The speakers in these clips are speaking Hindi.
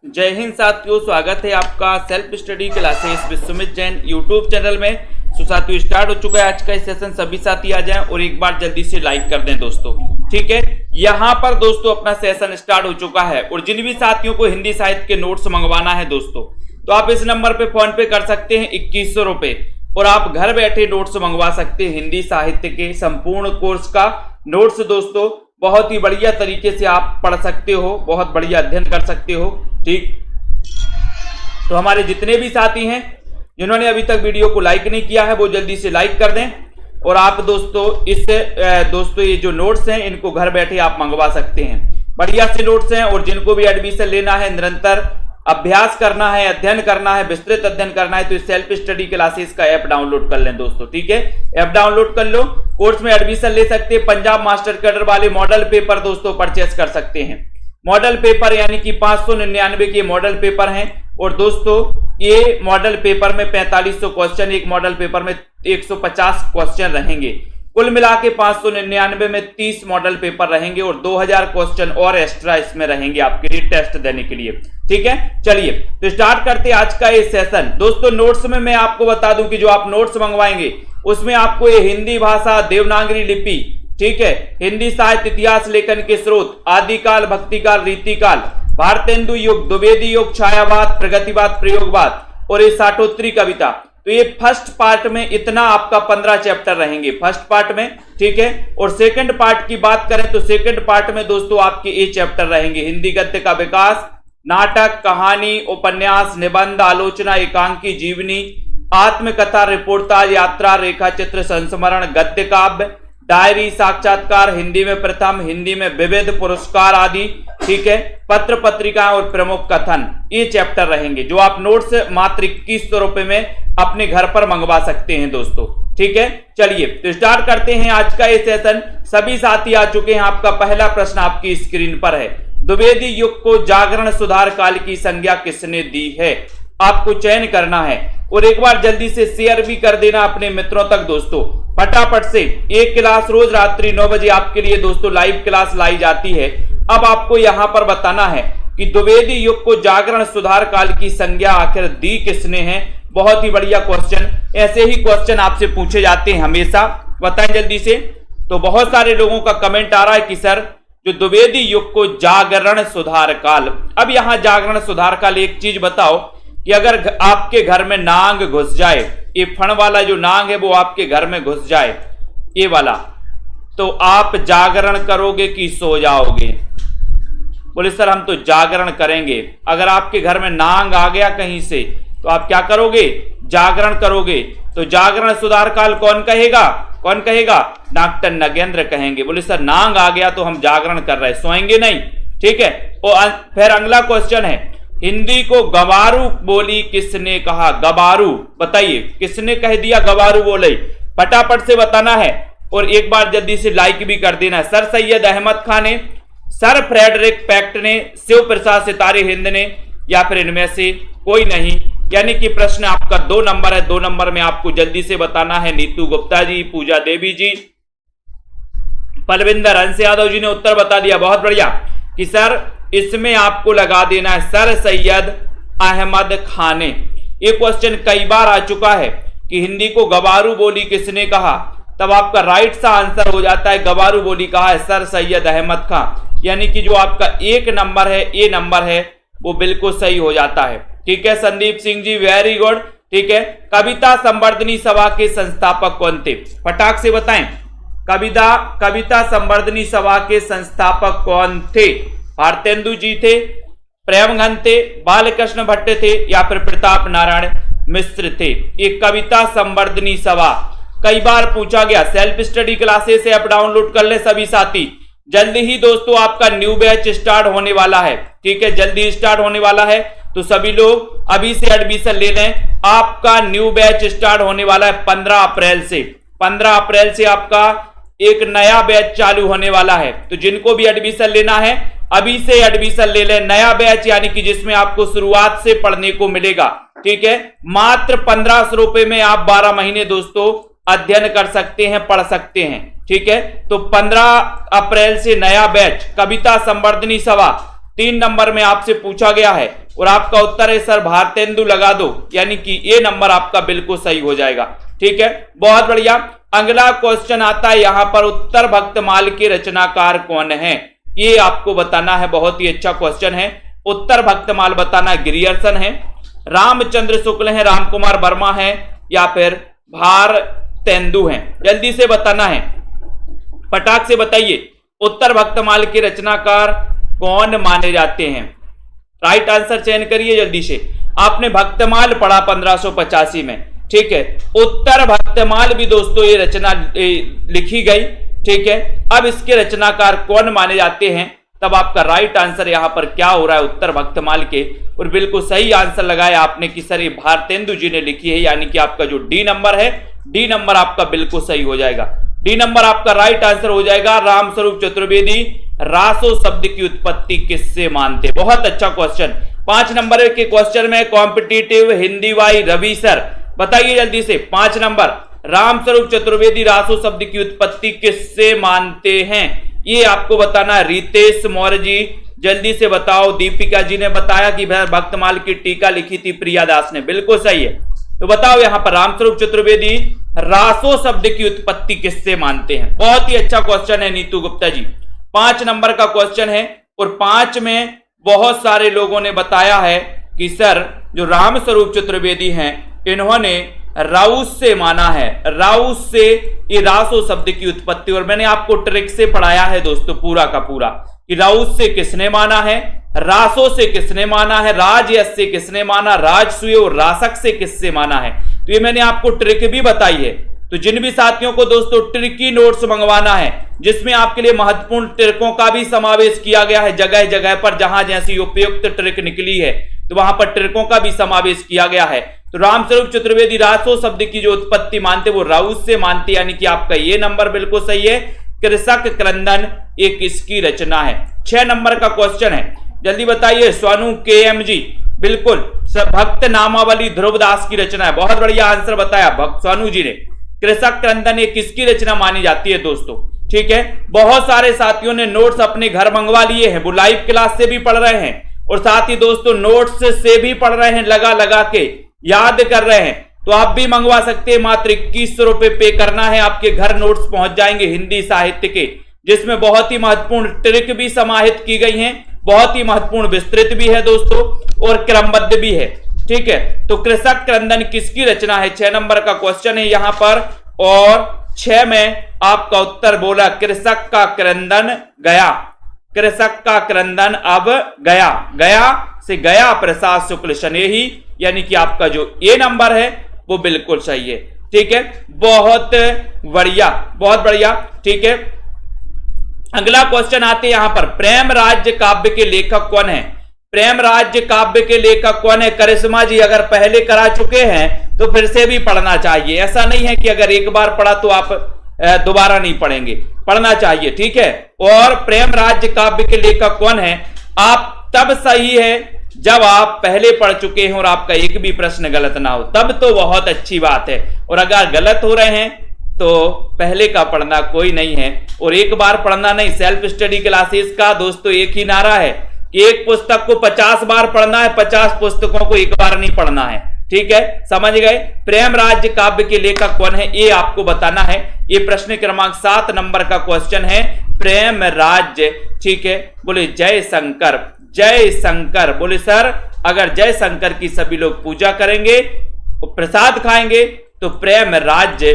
जय हिंद साथियों, स्वागत है आपका self study classes with Sumit Jain YouTube channel में। तो साथियों स्टार्ट हो चुका है आज का सेशन। सभी साथी आ जाएं और एक बार जल्दी से लाइक कर दें दोस्तों, ठीक है। यहाँ पर दोस्तों अपना सेशन स्टार्ट हो चुका है और जिन भी साथियों को हिंदी साहित्य के नोट्स मंगवाना है दोस्तों, तो आप इस नंबर पे फोन पे कर सकते हैं 2100 रुपए और आप घर बैठे नोट्स मंगवा सकते हैं। हिंदी साहित्य के संपूर्ण कोर्स का नोट्स दोस्तों बहुत ही बढ़िया तरीके से आप पढ़ सकते हो, बहुत बढ़िया अध्ययन कर सकते हो, ठीक। तो हमारे जितने भी साथी हैं जिन्होंने अभी तक वीडियो को लाइक नहीं किया है वो जल्दी से लाइक कर दें और आप दोस्तों दोस्तों ये जो नोट्स हैं इनको घर बैठे आप मंगवा सकते हैं। बढ़िया से नोट्स हैं और जिनको भी एडमिशन लेना है, निरंतर अभ्यास करना है, अध्ययन करना है, विस्तृत अध्ययन करना है, तो इस सेल्फ स्टडी क्लासेस का ऐप डाउनलोड कर लें दोस्तों, ठीक है। ऐप डाउनलोड कर लो, कोर्स में एडमिशन ले सकते हैं। पंजाब मास्टर कैडर वाले मॉडल पेपर दोस्तों परचेस कर सकते हैं। मॉडल पेपर यानी कि 599 के मॉडल पेपर हैं और दोस्तों ये मॉडल पेपर में 4500 क्वेश्चन, एक मॉडल पेपर में 150 क्वेश्चन रहेंगे। कुल मिला के 599 में 30 मॉडल पेपर रहेंगे और 2000 क्वेश्चन और एक्स्ट्रा इसमें रहेंगे आपके लिए टेस्ट देने के लिए, ठीक है। चलिए तो स्टार्ट करते हैं आज का ये सेशन दोस्तों। नोट्स में मैं आपको बता दूं कि जो आप नोट्स मंगवाएंगे उसमें आपको ये हिंदी भाषा, देवनागरी लिपि, ठीक है, हिंदी साहित्य इतिहास लेखन के स्रोत, आदिकाल, भक्तिकाल, रीतिकाल, भारतेंदु युग, द्विवेदी युग, छायावाद, प्रगतिवाद, प्रयोगवाद और ये साठोत्तरी कविता। तो ये फर्स्ट पार्ट में इतना आपका 15 चैप्टर रहेंगे फर्स्ट पार्ट में, ठीक है। और सेकंड पार्ट की बात करें तो सेकंड पार्ट में दोस्तों आपके ये चैप्टर रहेंगे: हिंदी गद्य का विकास, नाटक, कहानी, उपन्यास, निबंध, आलोचना, एकांकी, जीवनी, आत्मकथा, रिपोर्टाज, यात्रा, रेखा चित्र, संस्मरण, गद्य काव्य, डायरी, साक्षात्कार, हिंदी में प्रथम, हिंदी में विविध, पुरस्कार आदि, ठीक है, पत्र पत्रिकाएं और प्रमुख कथन, ये चैप्टर रहेंगे जो आप नोट्स मात्र 2100 रुपए में अपने घर पर मंगवा सकते हैं दोस्तों, ठीक है। चलिए तो स्टार्ट करते हैं आज का ये सेशन। सभी साथी आ चुके हैं। आपका पहला प्रश्न आपकी स्क्रीन पर है। द्विवेदी युग को जागरण सुधार काल की संज्ञा किसने दी है? आपको चयन करना है और एक बार जल्दी से शेयर भी कर देना अपने मित्रों तक दोस्तों फटाफट से। एक क्लास रोज रात्रि 9 बजे आपके लिए दोस्तों लाइव क्लास लाई जाती है। अब आपको यहां पर बताना है कि द्विवेदी युग को जागरण सुधार काल की संज्ञा आखिर दी किसने है। बहुत ही बढ़िया क्वेश्चन, ऐसे ही क्वेश्चन आपसे पूछे जाते हैं हमेशा, बताएं जल्दी से। तो बहुत सारे लोगों का कमेंट आ रहा है कि सर जो द्विवेदी युग को जागरण सुधार काल, अब यहां जागरण सुधार काल एक चीज बताओ कि अगर आपके घर में नांग घुस जाए, ये फण वाला जो नांग है वो आपके घर में घुस जाए, ये वाला, तो आप जागरण करोगे कि सो जाओगे? बोले सर हम तो जागरण करेंगे। अगर आपके घर में नांग आ गया कहीं से तो आप क्या करोगे? जागरण करोगे। तो जागरण सुधार काल कौन कहेगा? कौन कहेगा? डॉक्टर नगेंद्र कहेंगे। बोले सर नांग आ गया तो हम जागरण कर रहे हैं, सोएंगे नहीं, ठीक है। और फिर अगला क्वेश्चन है, हिंदी को गवारू बोली किसने कहा? गवारू, बताइए किसने कह दिया गवारू बोली? फटाफट से बताना है और एक बार जल्दी से लाइक भी कर देना। सर सैयद अहमद खान ने, सर फ्रेडरिक पैक्ट ने, शिव प्रसाद सितारे हिंद ने, या फिर इनमें से कोई नहीं। यानी कि प्रश्न आपका 2 नंबर है। 2 नंबर में आपको जल्दी से बताना है। नीतू गुप्ता जी, पूजा देवी जी, पलविंदर हंस यादव जी ने उत्तर बता दिया, बहुत बढ़िया। कि सर इसमें आपको लगा देना है सर सैयद अहमद खान ने। ये क्वेश्चन कई बार आ चुका है कि हिंदी को गवारू बोली किसने कहा, तब आपका राइट सा आंसर हो जाता है गवारू बोली कहा है सर सैयद अहमद खान। यानी कि जो आपका 1 नंबर है, ए नंबर है, वो बिल्कुल सही हो जाता है, ठीक है। संदीप सिंह जी वेरी गुड, ठीक है। कविता संवर्धनी सभा के संस्थापक कौन थे? फटाक से बताएं। कविता संवर्धनी सभा के संस्थापक कौन थे? भारतेंदु जी थे, प्रेमघन थे, बालकृष्ण भट्ट थे, या फिर प्रताप नारायण मिश्र थे? ये कविता संवर्धनी सभा कई बार पूछा गया। Self study classes app download कर ले सभी साथी। जल्दी ही दोस्तों आपका न्यू बैच स्टार्ट होने वाला है, ठीक है, जल्दी स्टार्ट होने वाला है। तो सभी लोग अभी से एडमिशन ले लें। आपका न्यू बैच स्टार्ट होने वाला है 15 अप्रैल से। 15 अप्रैल से आपका एक नया बैच चालू होने वाला है। तो जिनको भी एडमिशन लेना है अभी से एडमिशन ले लें। नया बैच यानी कि जिसमें आपको शुरुआत से पढ़ने को मिलेगा, ठीक है। मात्र 1500 रुपए में आप 12 महीने दोस्तों अध्ययन कर सकते हैं, पढ़ सकते हैं, ठीक है। तो 15 अप्रैल से नया बैच कविता संवर्धनी सभा 3 नंबर में आपसे पूछा गया है और आपका उत्तर है सर भारतेंदु लगा दो, यानी कि ये नंबर आपका बिल्कुल सही हो जाएगा। ठीक है, बहुत बढ़िया। अगला क्वेश्चन आता है यहां पर, उत्तर भक्तमाल के रचनाकार कौन है, ये आपको बताना है। बहुत ही अच्छा क्वेश्चन है। उत्तर भक्तमाल बताना ग्रियर्सन है, रामचंद्र शुक्ल है, रामकुमार वर्मा है, या फिर भारतेंदु है। जल्दी से बताना है, पटाख से बताइए उत्तर भक्तमाल के रचनाकार कौन माने जाते हैं। राइट आंसर चयन करिए जल्दी से। आपने भक्तमाल पढ़ा 1585 में, ठीक है। उत्तर भक्तमाल भी दोस्तों ये रचना लिखी गई, ठीक है। अब इसके रचनाकार कौन माने जाते हैं, तब आपका राइट आंसर यहां पर क्या हो रहा है, उत्तर भक्तमाल के। और बिल्कुल सही आंसर लगाया आपने कि सर ये भारतेंदु जी ने लिखी है, यानी कि आपका जो डी नंबर है, डी नंबर आपका बिल्कुल सही हो जाएगा। डी नंबर आपका राइट आंसर हो जाएगा। रामस्वरूप चतुर्वेदी रासो शब्द की उत्पत्ति किससे मानते। बहुत अच्छा क्वेश्चन। 5 नंबर के क्वेश्चन में कॉम्पिटिटिव हिंदी वाई रवि सर बताइए जल्दी से। 5 नंबर, रामस्वरूप चतुर्वेदी रासो शब्द की उत्पत्ति किससे मानते हैं, ये आपको बताना है। रितेश मौर्य जी जल्दी से बताओ। दीपिका जी ने बताया कि भक्तमाल की टीका लिखी थी प्रिया दास ने, बिल्कुल सही है। तो बताओ यहां पर रामस्वरूप चतुर्वेदी रासो शब्द की उत्पत्ति किससे मानते हैं। बहुत ही अच्छा क्वेश्चन है नीतू गुप्ता जी। 5 नंबर का क्वेश्चन है और 5 में बहुत सारे लोगों ने बताया है कि सर जो रामस्वरूप चतुर्वेदी हैं इन्होंने राउस से माना है, राउस से ये रासो शब्द की उत्पत्ति। और मैंने आपको ट्रिक से पढ़ाया है दोस्तों पूरा का पूरा कि राउस से किसने माना है, रासो से किसने माना है, राजयस से किसने माना, राजसूय और रासक से किससे माना है। तो ये मैंने आपको ट्रिक भी बताई है। तो जिन भी साथियों को दोस्तों ट्रिकी नोट्स मंगवाना है जिसमें आपके लिए महत्वपूर्ण ट्रिकों का भी समावेश किया गया है, जगह जगह पर जहां जैसी उपयुक्त ट्रिक निकली है तो वहां पर ट्रिकों का भी समावेश किया गया है। तो रामस्वरूप चतुर्वेदी रासो शब्द की जो उत्पत्ति मानते वो राउस से मानते, यानी कि आपका ये नंबर बिल्कुल सही है। कृषक क्रंदन एक किसकी रचना है। 6 नंबर का क्वेश्चन है, जल्दी बताइए। स्वानु केएम जी बिल्कुल भक्त नामावली ध्रुवदास की रचना है। बहुत बढ़िया आंसर बताया स्वानु जी ने। कृषक क्रंदन एक किसकी रचना मानी जाती है दोस्तों, ठीक है। बहुत सारे साथियों ने नोट्स अपने घर मंगवा लिए हैं, वो लाइव क्लास से भी पढ़ रहे हैं और साथ ही दोस्तों नोट्स से भी पढ़ रहे हैं, लगा लगा के याद कर रहे हैं। तो आप भी मंगवा सकते हैं। मात्र 2100 रुपए पे करना है, आपके घर नोट्स पहुंच जाएंगे हिंदी साहित्य के, जिसमें बहुत ही महत्वपूर्ण ट्रिक भी समाहित की गई हैं, बहुत ही महत्वपूर्ण विस्तृत भी है दोस्तों और क्रमबद्ध भी है, ठीक है। तो कृषक क्रंदन किसकी रचना है, 6 नंबर का क्वेश्चन है यहां पर। और 6 में आपका उत्तर बोला कृषक का क्रंदन गया, कृषक का क्रंदन अब गया, गया से गया प्रसाद शुक्ल शनेही, यानी कि आपका जो ए नंबर है वो बिल्कुल सही है, ठीक है। बहुत बढ़िया, बहुत बढ़िया, ठीक है। अगला क्वेश्चन आते हैं यहां पर, प्रेम राज्य काव्य के लेखक कौन है। प्रेम राज्य काव्य के लेखक कौन है। करिश्मा जी अगर पहले करा चुके हैं तो फिर से भी पढ़ना चाहिए, ऐसा नहीं है कि अगर एक बार पढ़ा तो आप दोबारा नहीं पढ़ेंगे, पढ़ना चाहिए, ठीक है। और प्रेम राज्य काव्य के लेखक कौन है, आप तब सही है जब आप पहले पढ़ चुके हैं और आपका एक भी प्रश्न गलत ना हो, तब तो बहुत अच्छी बात है। और अगर गलत हो रहे हैं तो पहले का पढ़ना कोई नहीं है और एक बार पढ़ना नहीं। सेल्फ स्टडी क्लासेस का दोस्तों एक ही नारा है कि एक पुस्तक को 50 बार पढ़ना है, 50 पुस्तकों को एक बार नहीं पढ़ना है, ठीक है, समझ गए। प्रेम राज्य काव्य के लेखक कौन है ये आपको बताना है। ये प्रश्न क्रमांक 7 नंबर का क्वेश्चन है, प्रेम राज्य, ठीक है। बोले जय शंकर, जय शंकर। बोले सर अगर जय शंकर की सभी लोग पूजा करेंगे और प्रसाद खाएंगे तो प्रेम राज्य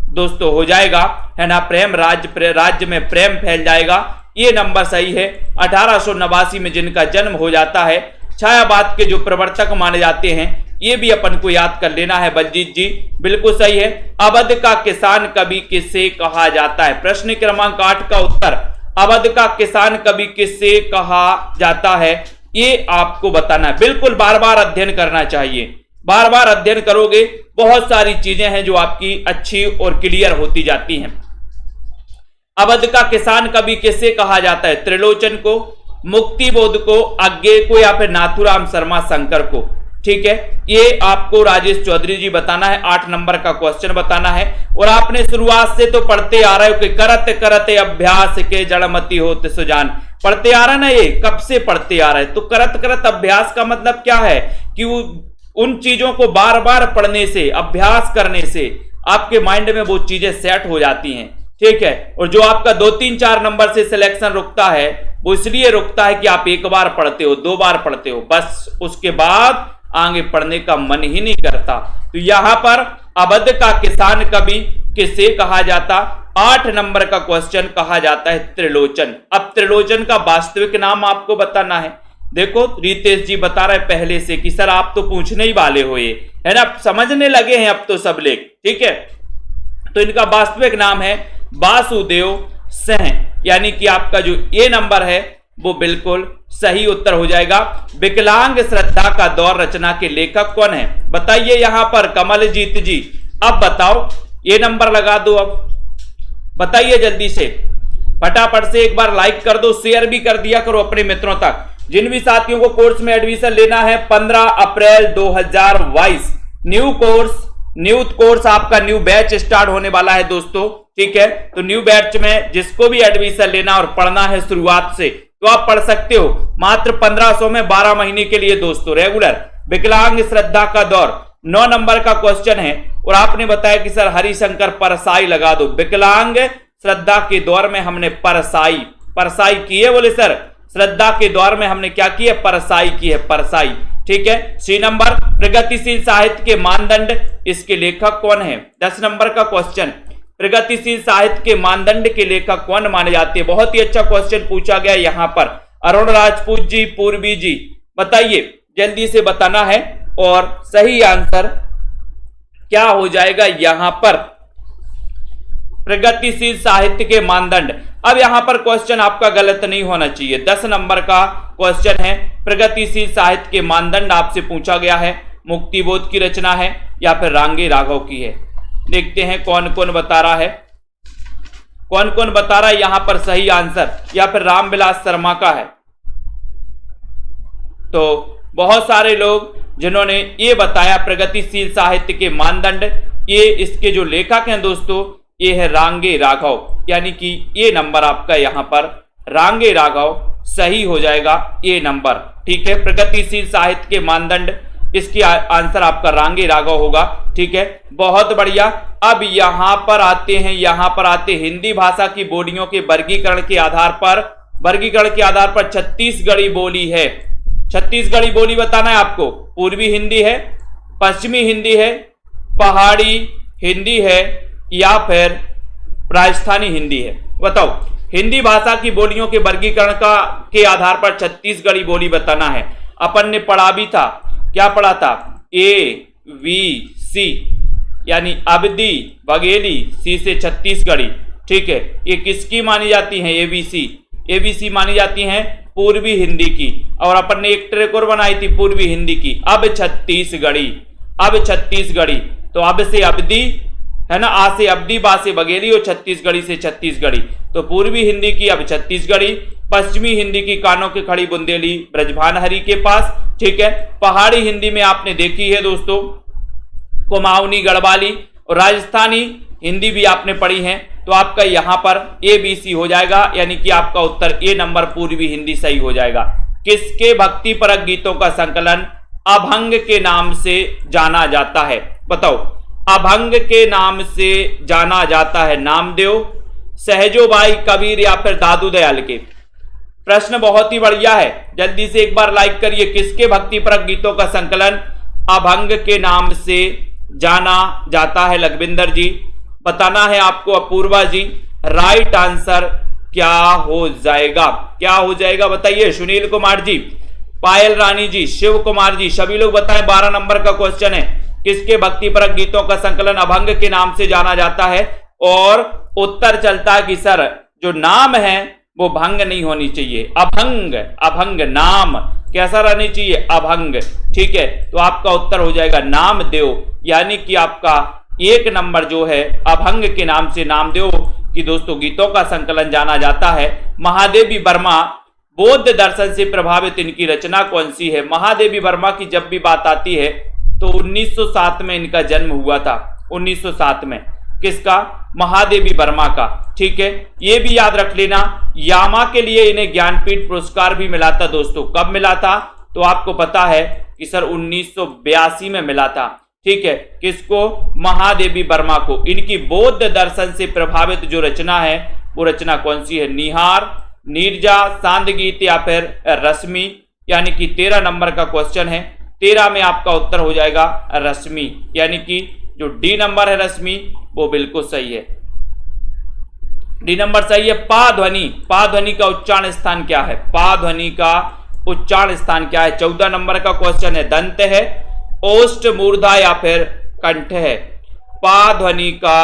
दोस्तों हो जाएगा, है ना। प्रेम राज्य, राज्य में प्रेम फैल जाएगा, ये नंबर सही है। 1889 में जिनका जन्म हो जाता है, छायावाद के जो प्रवर्तक माने जाते हैं, ये भी अपन को याद कर लेना है। बलजीत जी बिल्कुल सही है। अवध का किसान कवि किसे कहा जाता है। प्रश्न क्रमांक 8 का उत्तर, अवध का किसान कवि किसे कहा जाता है, ये आपको बताना है। बिल्कुल बार बार अध्ययन करना चाहिए, बार बार अध्ययन करोगे बहुत सारी चीजें हैं जो आपकी अच्छी और क्लियर होती जाती हैं। अवध का किसान कवि किसे कहा जाता है, त्रिलोचन को, मुक्तिबोध को, अज्ञे को, या फिर नाथुराम शर्मा शंकर को। ठीक है, ये आपको राजेश चौधरी जी बताना है, 8 नंबर का क्वेश्चन बताना है। और आपने शुरुआत से तो पढ़ते आ रहे हो कि करत करते अभ्यास के जड़मती होत सुजान, पढ़ते आ रहा ना, ये कब से पढ़ते आ रहे। तो करत करत अभ्यास का मतलब क्या है कि उन चीजों को बार बार पढ़ने से, अभ्यास करने से आपके माइंड में वो चीजें सेट हो जाती हैं, ठीक है। और जो आपका 2, 3, 4 नंबर से सिलेक्शन रुकता है वो इसलिए रुकता है कि आप एक बार पढ़ते हो, 2 बार पढ़ते हो, बस उसके बाद आगे पढ़ने का मन ही नहीं करता। तो यहां पर अवध का किसान कवि किसे कहा जाता, 8 नंबर का क्वेश्चन कहा जाता है त्रिलोचन। अब त्रिलोचन का वास्तविक नाम आपको बताना है। देखो रितेश जी बता रहे पहले से कि सर आप तो पूछने ही वाले हो, ये है ना, समझने लगे हैं अब तो सब लोग, ठीक है। तो इनका वास्तविक नाम है वासुदेव सिंह, यानी कि आपका जो ए नंबर है वो बिल्कुल सही उत्तर हो जाएगा। विकलांग श्रद्धा का दौर रचना के लेखक कौन है, बताइए यहां पर कमलजीत जी। अब बताओ, ये नंबर लगा दो, अब बताइए जल्दी से, फटाफट से एक बार लाइक कर दो, शेयर भी कर दिया करो अपने मित्रों तक। जिन भी साथियों को कोर्स में एडमिशन लेना है 15 अप्रैल 2022 न्यू कोर्स आपका न्यू बैच स्टार्ट होने वाला है दोस्तों, ठीक है। तो न्यू बैच में जिसको भी एडमिशन लेना और पढ़ना है शुरुआत से तो आप पढ़ सकते हो, मात्र 1500 में 12 महीने के लिए दोस्तों रेगुलर। विकलांग श्रद्धा का दौर 9 नंबर का क्वेश्चन है और आपने बताया कि सर हरिशंकर परसाई लगा दो। विकलांग श्रद्धा के दौर में हमने परसाई की है, बोले सर श्रद्धा के दौर में हमने क्या की है, परसाई की है, परसाई, ठीक है। सी नंबर प्रगतिशील साहित्य के मानदंड, इसके लेखक कौन है, 10 नंबर का क्वेश्चन। प्रगतिशील साहित्य के मानदंड के लेखक कौन माने जाते हैं, बहुत ही अच्छा क्वेश्चन पूछा गया यहां पर। अरुण राजपूत जी, पूर्वी जी, बताइए जल्दी से बताना है और सही आंसर क्या हो जाएगा यहां पर, प्रगतिशील साहित्य के मानदंड। अब यहां पर क्वेश्चन आपका गलत नहीं होना चाहिए, 10 नंबर का क्वेश्चन है, प्रगतिशील साहित्य के मानदंड आपसे पूछा गया है, मुक्तिबोध की रचना है या फिर रांगे राघव की है। देखते हैं कौन कौन बता रहा है, कौन कौन बता रहा है यहां पर सही आंसर, या फिर रामविलास शर्मा का है। तो बहुत सारे लोग जिन्होंने ये बताया प्रगतिशील साहित्य के मानदंड, ये इसके जो लेखक हैं दोस्तों ये है रांगे राघव, यानी कि ये नंबर आपका यहां पर रांगे राघव सही हो जाएगा, ये नंबर, ठीक है। प्रगतिशील साहित्य के मानदंड, इसकी आंसर आपका रांगे राघव होगा, ठीक है, बहुत बढ़िया। अब यहां पर आते हिंदी भाषा की बोलियों के वर्गीकरण के आधार पर छत्तीसगढ़ी बोली है। छत्तीसगढ़ी बोली बताना है आपको, पूर्वी हिंदी है, पश्चिमी हिंदी है, पहाड़ी हिंदी है या फिर राजस्थानी हिंदी है, बताओ। हिंदी भाषा की बोलियों के वर्गीकरण के आधार पर छत्तीसगढ़ी बोली बताना है। अपन ने पढ़ा भी था, क्या पढ़ा था, ABC यानी अवधी बघेली, सी से छत्तीसगढ़ी, ठीक है। ये किसकी मानी जाती है, ABC मानी जाती हैं पूर्वी हिंदी की, और अपन ने एक ट्रिक और बनाई थी पूर्वी हिंदी की, अब छत्तीसगढ़ी। तो अब से अवधी है ना, आ से अवधी, बा से बघेली और छत्तीसगढ़ी से छत्तीसगढ़ी। तो पूर्वी हिंदी की अब छत्तीसगढ़ी, पश्चिमी हिंदी की कानों की खड़ी बुंदेली ब्रजभान हरि के पास, ठीक है। पहाड़ी हिंदी में आपने देखी है दोस्तों कुमाऊनी गढ़वाली, और राजस्थानी हिंदी भी आपने पढ़ी है। तो आपका यहां पर ABC हो जाएगा, यानी कि आपका उत्तर ए नंबर पूर्वी हिंदी सही हो जाएगा। किसके भक्ति परक गीतों का संकलन अभंग के नाम से जाना जाता है, बताओ। अभंग के नाम से जाना जाता है नामदेव, सहजोबाई, कबीर या फिर दादू दयाल के। प्रश्न बहुत ही बढ़िया है, जल्दी से एक बार लाइक करिए। किसके भक्ति परक गीतों का संकलन अभंग के नाम से जाना जाता है, लखविंदर जी बताना है आपको। अपूर्वा जी, राइट आंसर क्या हो जाएगा बताइए। सुनील कुमार जी, पायल रानी जी, शिव कुमार जी, सभी लोग बताएं। 12 नंबर का क्वेश्चन है, किसके भक्ति परक गीतों का संकलन अभंग के नाम से जाना जाता है, और उत्तर चलता है कि सर जो नाम है वो भंग नहीं होनी चाहिए, अभंग नाम कैसा रहनी चाहिए, अभंग, ठीक है। तो आपका उत्तर हो जाएगा नामदेव, यानी कि आपका 1 नंबर जो है अभंग के नाम से नामदेव की दोस्तों गीतों का संकलन जाना जाता है। महादेवी वर्मा बौद्ध दर्शन से प्रभावित इनकी रचना कौन सी है? महादेवी वर्मा की जब भी बात आती है तो 1907 में इनका जन्म हुआ था। 1907 में किसका? महादेवी वर्मा का। ठीक है, ये भी याद रख लेना। यामा के लिए इन्हें ज्ञानपीठ पुरस्कार भी मिला था दोस्तों। कब मिला था? तो आपको पता है कि सर 1982 में मिला था। ठीक है, किसको? महादेवी वर्मा को। इनकी बौद्ध दर्शन से प्रभावित जो रचना है वो रचना कौन सी है? निहार, नीरजा, सांदगीत या फिर रश्मि, यानी कि 13 नंबर का क्वेश्चन है। 13 में आपका उत्तर हो जाएगा रश्मि, यानी कि जो डी नंबर है रश्मि वो बिल्कुल सही है। डी नंबर सही है। पा ध्वनि, पा ध्वनि का उच्चारण स्थान क्या है? पा ध्वनि का उच्चारण स्थान क्या है? 14 नंबर का क्वेश्चन है। दंत है, ओष्ठ, मूर्धा या फिर कंठ है? पा ध्वनि का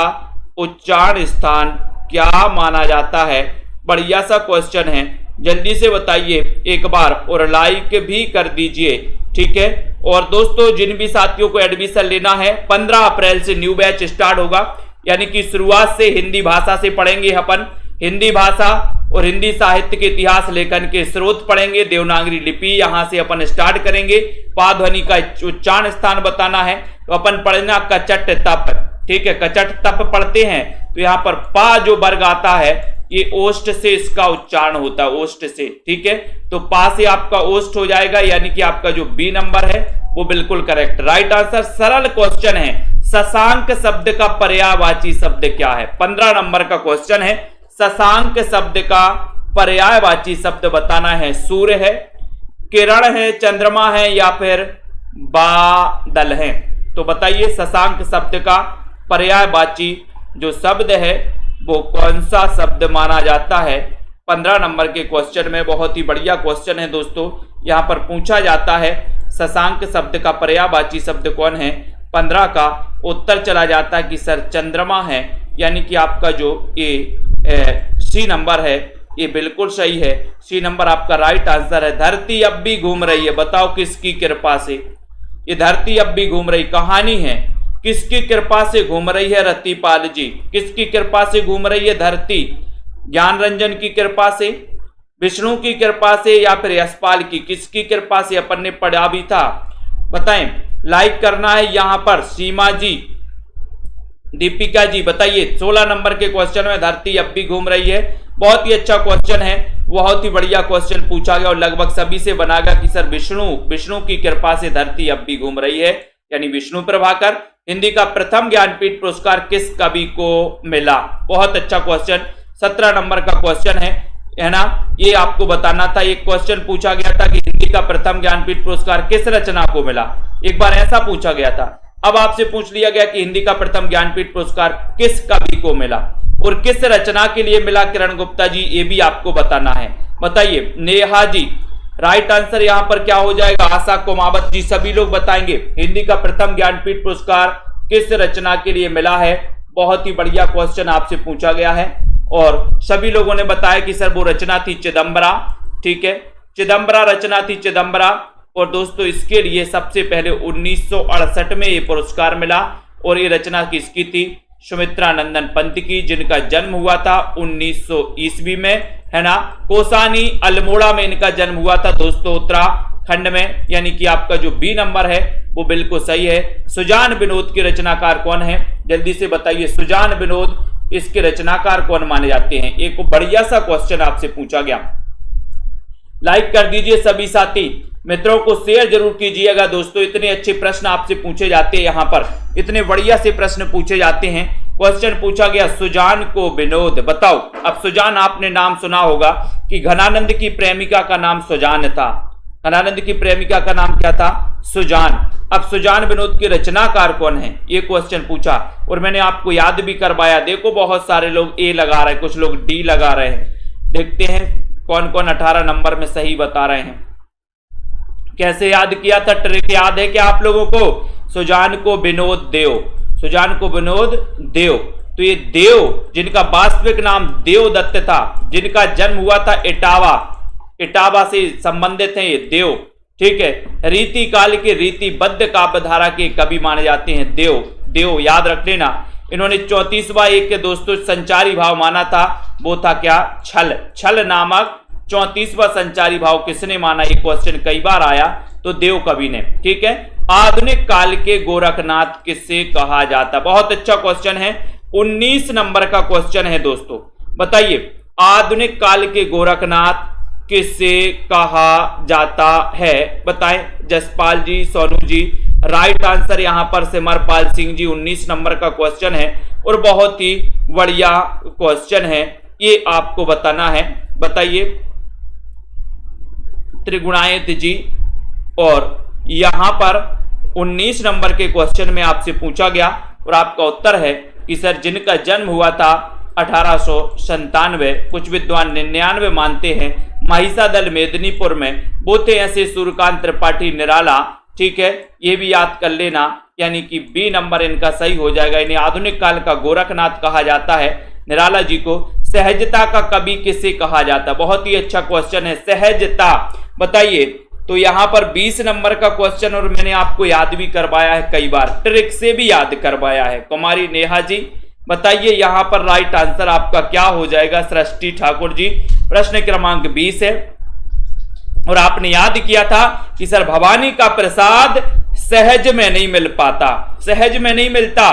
उच्चारण स्थान क्या माना जाता है? बढ़िया सा क्वेश्चन है, जल्दी से बताइए एक बार और लाइक भी कर दीजिए। ठीक है, और दोस्तों जिन भी साथियों को एडमिशन लेना है 15 अप्रैल से न्यू बैच स्टार्ट होगा, यानी कि शुरुआत से हिंदी भाषा से पढ़ेंगे अपन। हिंदी भाषा और हिंदी साहित्य के इतिहास लेखन के स्रोत पढ़ेंगे। देवनागरी लिपि यहां से अपन स्टार्ट करेंगे। पा ध्वनि का उच्चारण स्थान बताना है तो अपन पढ़ना कचट तप। ठीक है, कचट तप पढ़ते हैं तो यहाँ पर पा जो वर्ग आता है ये ओष्ठ से इसका उच्चारण होता है, ओष्ठ से। ठीक है, तो पा से आपका ओष्ठ हो जाएगा, यानी कि आपका जो बी नंबर है वो बिल्कुल करेक्ट। Right answer. सरल क्वेश्चन है। शशांक शब्द का पर्यायवाची शब्द क्या है? 15 नंबर का क्वेश्चन है। शशांक शब्द का पर्यायवाची शब्द बताना है। सूर्य है, किरण है, चंद्रमा है या फिर बादल है? तो बताइए शशांक शब्द का पर्यायवाची जो शब्द है वो कौन सा शब्द माना जाता है? 15 नंबर के क्वेश्चन में बहुत ही बढ़िया क्वेश्चन है दोस्तों। यहां पर पूछा जाता है शशांक शब्द का पर्यायवाची शब्द कौन है? 15 का उत्तर चला जाता है कि सर चंद्रमा है, यानी कि आपका जो ये सी नंबर है ये बिल्कुल सही है। सी नंबर आपका राइट आंसर है। धरती अब भी घूम रही है, बताओ किसकी कृपा से? ये धरती अब भी घूम रही कहानी है, किसकी कृपा से घूम रही है? रतिपाल जी। किसकी कृपा से घूम रही है धरती? ज्ञान रंजन की कृपा से, विष्णु की कृपा से या फिर यशपाल की? किसकी कृपा से? अपन ने पढ़ा भी था, बताएं। लाइक करना है यहां पर। सीमा जी, दीपिका जी बताइए 16 नंबर के क्वेश्चन में धरती अब भी घूम रही है। बहुत ही अच्छा क्वेश्चन है, बहुत ही बढ़िया क्वेश्चन पूछा गया और लगभग सभी से बनागा कि सर विष्णु की कृपा से धरती अब भी घूम रही है, यानी विष्णु प्रभाकर। हिंदी का प्रथम ज्ञानपीठ पुरस्कार किस कवि को मिला? बहुत अच्छा क्वेश्चन। 17 नंबर का क्वेश्चन है ना, ये आपको बताना था। एक क्वेश्चन पूछा गया था कि हिंदी का प्रथम ज्ञानपीठ पुरस्कार किस रचना को मिला? एक बार ऐसा पूछा गया था। अब आपसे पूछ लिया गया कि हिंदी का प्रथम ज्ञानपीठ पुरस्कार किस कवि को मिला और किस रचना के लिए मिला? किरण गुप्ता जी, ये भी आपको बताना है। बताइए। नेहा जी, राइट आंसर यहां पर क्या हो जाएगा? आशा कुमावत जी, सभी लोग बताएंगे हिंदी का प्रथम ज्ञानपीठ पुरस्कार किस रचना के लिए मिला है। बहुत ही बढ़िया क्वेश्चन आपसे पूछा गया है और सभी लोगों ने बताया कि सर वो रचना थी चिदंबरा। ठीक है, चिदंबरा रचना थी, चिदंबरा। और दोस्तों इसके लिए सबसे पहले 1968 में ये पुरस्कार मिला और ये रचना किसकी थी? सुमित्रा नंदन पंत की, जिनका जन्म हुआ था 1900 ईस्वी में, है ना। कोसानी अल्मोड़ा में इनका जन्म हुआ था दोस्तों, उत्तराखंड में, यानी कि आपका जो बी नंबर है वो बिल्कुल सही है। सुजान विनोद के रचनाकार कौन है? जल्दी से बताइए। सुजान विनोद इसके रचनाकार कौन माने जाते हैं? एक बढ़िया सा क्वेश्चन आपसे पूछा गया। लाइक कर दीजिए सभी साथी, मित्रों को शेयर जरूर कीजिएगा दोस्तों। इतने अच्छे प्रश्न आपसे पूछे जाते हैं, यहाँ पर इतने बढ़िया से प्रश्न पूछे जाते हैं। क्वेश्चन पूछा गया सुजान को विनोद, बताओ। अब सुजान आपने नाम सुना होगा कि घनानंद की प्रेमिका का नाम सुजान था। घनानंद की प्रेमिका का नाम क्या था? सुजान। अब सुजान विनोद के रचनाकार कौन है? ये क्वेश्चन पूछा और मैंने आपको याद भी करवाया। देखो बहुत सारे लोग ए लगा रहे हैं, कुछ लोग डी लगा रहे हैं। देखते हैं कौन कौन 18 नंबर में सही बता रहे हैं। कैसे याद किया था? ट्रिक याद है क्या आप लोगों को? सुजान को विनोद देव, सुजान को विनोद देव। तो ये देव, जिनका वास्तविक नाम देवदत्त था, जिनका जन्म हुआ था इटावा, इटावा से संबंधित हैं ये देव। ठीक है, रीति काल के रीतिबद्ध काव्यधारा के कवि माने जाते हैं देव। देव याद रख लेना। इन्होंने 34वां एक के दोस्तों संचारी भाव माना था, वो था क्या? छल। छल नामक 34वां संचारी भाव किसने माना? ये क्वेश्चन कई बार आया, तो देव कवि ने। ठीक है। आधुनिक काल के गोरखनाथ किसे कहा जाता? बहुत अच्छा क्वेश्चन है, 19 नंबर का क्वेश्चन है दोस्तों। बताइए आधुनिक काल के गोरखनाथ किसे कहा जाता है? बताएं जसपाल जी, सोनू जी। राइट आंसर यहां पर सिमरपाल सिंह जी। 19 नंबर का क्वेश्चन है और बहुत ही बढ़िया क्वेश्चन है, ये आपको बताना है। बताइए त्रिगुणायत जी। और यहां पर 19 नंबर के क्वेश्चन में आपसे पूछा गया और आपका उत्तर है कि सर जिनका जन्म हुआ था 1897, कुछ विद्वान 99 मानते हैं, महिषादल मेदिनीपुर में, वो थे ऐसे सूर्यकांत त्रिपाठी निराला। ठीक है, ये भी याद कर लेना, यानी कि बी नंबर इनका सही हो जाएगा। इन्हें आधुनिक काल का गोरखनाथ कहा जाता है, निराला जी को। सहजता का कवि किसे कहा जाता? बहुत ही अच्छा क्वेश्चन है, सहजता। बताइए, तो यहां पर 20 नंबर का क्वेश्चन और मैंने आपको याद भी करवाया है, कई बार ट्रिक से भी याद करवाया है। कुमारी नेहा जी, बताइए यहां पर राइट आंसर आपका क्या हो जाएगा? सृष्टि ठाकुर जी। प्रश्न क्रमांक 20 है और आपने याद किया था कि सर भवानी का प्रसाद सहज में नहीं मिल पाता, सहज में नहीं मिलता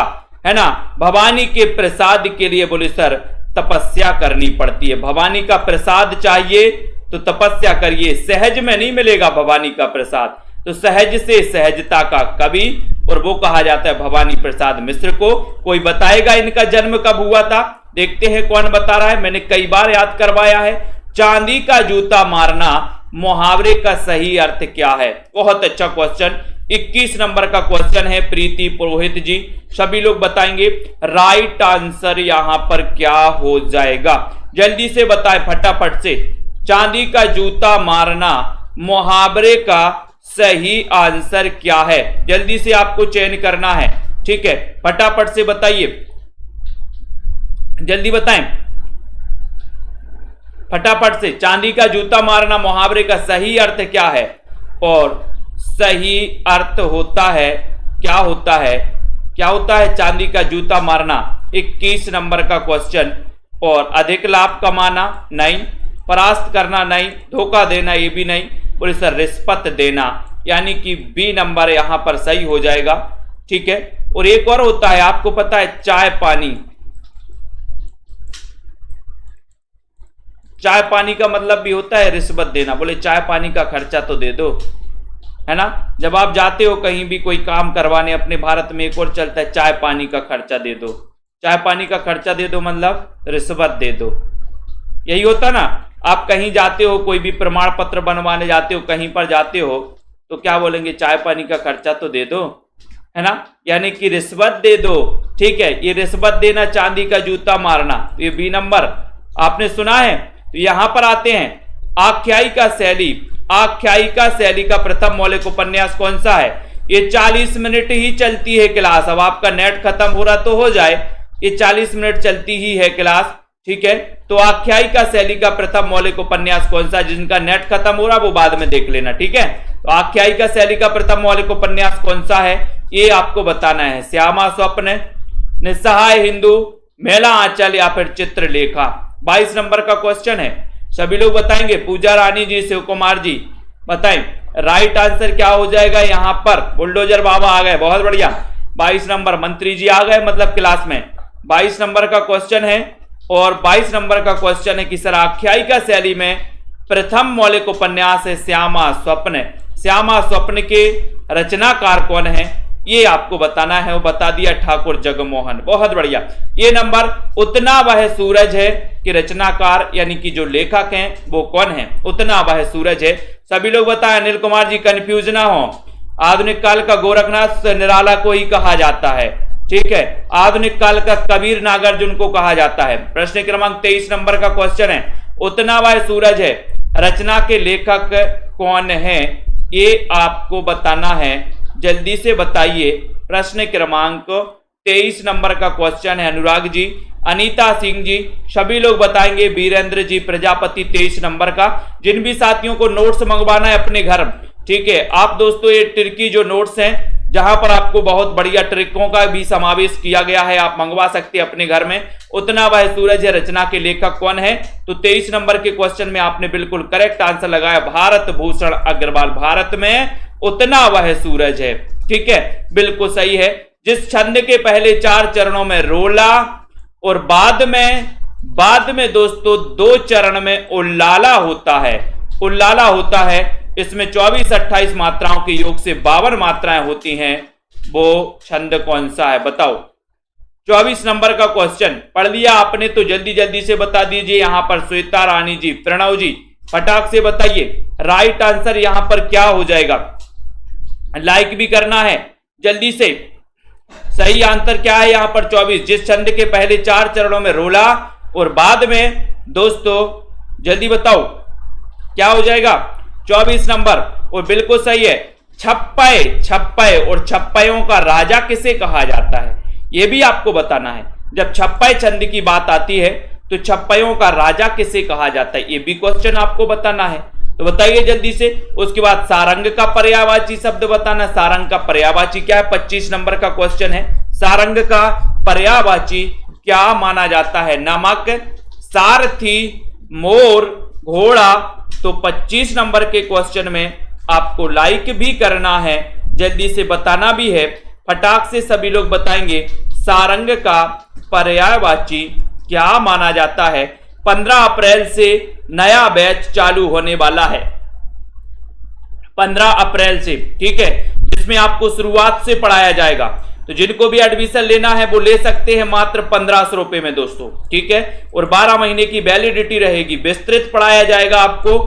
है ना। भवानी के प्रसाद के लिए बोले सर तपस्या करनी पड़ती है। भवानी का प्रसाद चाहिए तो तपस्या करिए, सहज में नहीं मिलेगा भवानी का प्रसाद। तो सहज से सहजता का कवि, और वो कहा जाता है भवानी प्रसाद मिश्र को। कोई बताएगा इनका जन्म कब हुआ था? देखते हैं कौन बता रहा है। मैंने कई बार याद करवाया है। चांदी का जूता मारना मुहावरे का सही अर्थ क्या है? बहुत अच्छा क्वेश्चन, 21 नंबर का क्वेश्चन है। प्रीति पुरोहित जी, सभी लोग बताएंगे राइट आंसर यहां पर क्या हो जाएगा? जल्दी से बताएं फटाफट से। चांदी का जूता मारना मुहावरे का सही आंसर क्या है? जल्दी से आपको चयन करना है। ठीक है, फटाफट से बताइए, जल्दी बताएं फटाफट से। चांदी का जूता मारना मुहावरे का सही अर्थ क्या है? और सही अर्थ होता है, क्या होता है, क्या होता है चांदी का जूता मारना? 21 नंबर का क्वेश्चन। और अधिक लाभ कमाना नहीं, परास्त करना नहीं, धोखा देना ये भी नहीं, बोले सर रिश्वत देना, यानी कि बी नंबर यहां पर सही हो जाएगा। ठीक है, और एक और होता है, आपको पता है चाय पानी। चाय पानी का मतलब भी होता है रिश्वत देना। बोले चाय पानी का खर्चा तो दे दो, है ना। जब आप जाते हो कहीं भी कोई काम करवाने, अपने भारत में एक और चलता है चाय पानी का खर्चा दे दो। चाय पानी का खर्चा दे दो मतलब रिश्वत दे दो, यही होता ना। आप कहीं जाते हो, कोई भी प्रमाण पत्र बनवाने जाते हो, कहीं पर जाते हो, तो क्या बोलेंगे? चाय पानी का खर्चा तो दे दो, है ना, यानी कि रिश्वत दे दो। ठीक है, ये रिश्वत देना, चांदी का जूता मारना, ये बी नंबर आपने सुना है। तो यहां पर आते हैं आख्यायिका शैली। आख्यायिका शैली का प्रथम मौलिक उपन्यास कौन सा है? ये 40 मिनट ही चलती है क्लास। अब आपका नेट खत्म हो रहा तो हो जाए, ये 40 मिनट चलती ही है क्लास। ठीक है, तो आख्यायिका शैली का प्रथम मौलिक उपन्यास कौन सा? जिनका नेट खत्म हो रहा वो बाद में देख लेना। ठीक है, तो आख्यायिका शैली का प्रथम मौलिक उपन्यास कौन सा है, ये आपको बताना है। श्यामा स्वप्न, निस्सहाय हिंदू, मेला आंचल या फिर चित्रलेखा। 22 नंबर का क्वेश्चन है, सभी लोग बताएंगे। पूजा रानी जी, शिव कुमार जी बताएं राइट आंसर क्या हो जाएगा? यहां पर बुलडोजर बाबा आ गए, बहुत बढ़िया। 22 नंबर मंत्री जी आ गए, मतलब क्लास में। 22 नंबर का क्वेश्चन है और 22 नंबर का क्वेश्चन है कि सर आख्यायिका शैली में प्रथम मौलिक उपन्यास है श्यामा स्वप्न। श्यामा स्वप्न के रचनाकार कौन है, ये आपको बताना है। वो बता दिया ठाकुर जगमोहन, बहुत बढ़िया। ये नंबर उतना वह सूरज है कि रचनाकार यानी कि जो लेखक हैं वो कौन है? उतना वह सूरज है। सभी लोग बताएं, अनिल कुमार जी कंफ्यूज ना हो। आधुनिक काल का गोरखनाथ निराला को ही कहा जाता है। ठीक है, आधुनिक काल का कबीर नागार्जुन को कहा जाता है। प्रश्न क्रमांक 23 नंबर का क्वेश्चन है, उतना वह सूरज है रचना के लेखक कौन है, ये आपको बताना है। जल्दी से बताइए। प्रश्न क्रमांक 23 नंबर का क्वेश्चन है। अनुराग जी, अनीता सिंह जी, सभी लोग बताएंगे। वीरेंद्र जी प्रजापति 23 नंबर का। जिन भी साथियों को नोट्स मंगवाना है अपने घर, ठीक है, आप दोस्तों ये टर्की जो नोट्स हैं जहां पर आपको बहुत बढ़िया ट्रिकों का भी समावेश किया गया है, आप मंगवा सकते हैं अपने घर में। उतना वह सूरज है रचना के लेखक कौन है? तो 23 नंबर के क्वेश्चन में आपने बिल्कुल करेक्ट आंसर लगाया, भारत भूषण अग्रवाल। भारत में उतना वह सूरज है, ठीक है, बिल्कुल सही है। जिस छंद के पहले 4 चरणों में रोला और बाद में दोस्तों 2 चरण में उल्लाला होता है, उल्लाला होता है, इसमें 24-28 मात्राओं के योग से 52 मात्राएं होती हैं, वो छंद कौन सा है बताओ। 24 नंबर का क्वेश्चन पढ़ लिया आपने तो जल्दी जल्दी से बता दीजिए। यहां पर श्वेता रानी जी, प्रणव जी फटाक से बताइए राइट आंसर यहां पर क्या हो जाएगा। लाइक भी करना है जल्दी से। सही आंसर क्या है यहां पर? 24। जिस छंद के पहले 4 चरणों में रोला और बाद में दोस्तों जल्दी बताओ क्या हो जाएगा? 24 नंबर। और बिल्कुल सही है, छप्पय। छप्पय और छप्पयों का राजा किसे कहा जाता है यह भी आपको बताना है। जब छप्पय छंद की बात आती है तो छप्पयों का राजा किसे कहा जाता है, यह भी क्वेश्चन आपको बताना है। तो बताइए जल्दी से। उसके बाद सारंग का पर्यायवाची शब्द बताना। सारंग का पर्यायवाची क्या है? 25 नंबर का क्वेश्चन है। सारंग का पर्यायवाची क्या माना जाता है? नमक, सारथी, मोर, घोड़ा। तो 25 नंबर के क्वेश्चन में आपको लाइक भी करना है, जल्दी से बताना भी है। फटाक से सभी लोग बताएंगे सारंग का पर्यायवाची क्या माना जाता है। 15 अप्रैल से नया बैच चालू होने वाला है, 15 अप्रैल से, ठीक है, जिसमें आपको शुरुआत से पढ़ाया जाएगा। तो जिनको भी एडमिशन लेना है वो ले सकते हैं मात्र 1500 रुपए में दोस्तों, ठीक है। और 12 महीने की वैलिडिटी रहेगी। विस्तृत पढ़ाया जाएगा आपको।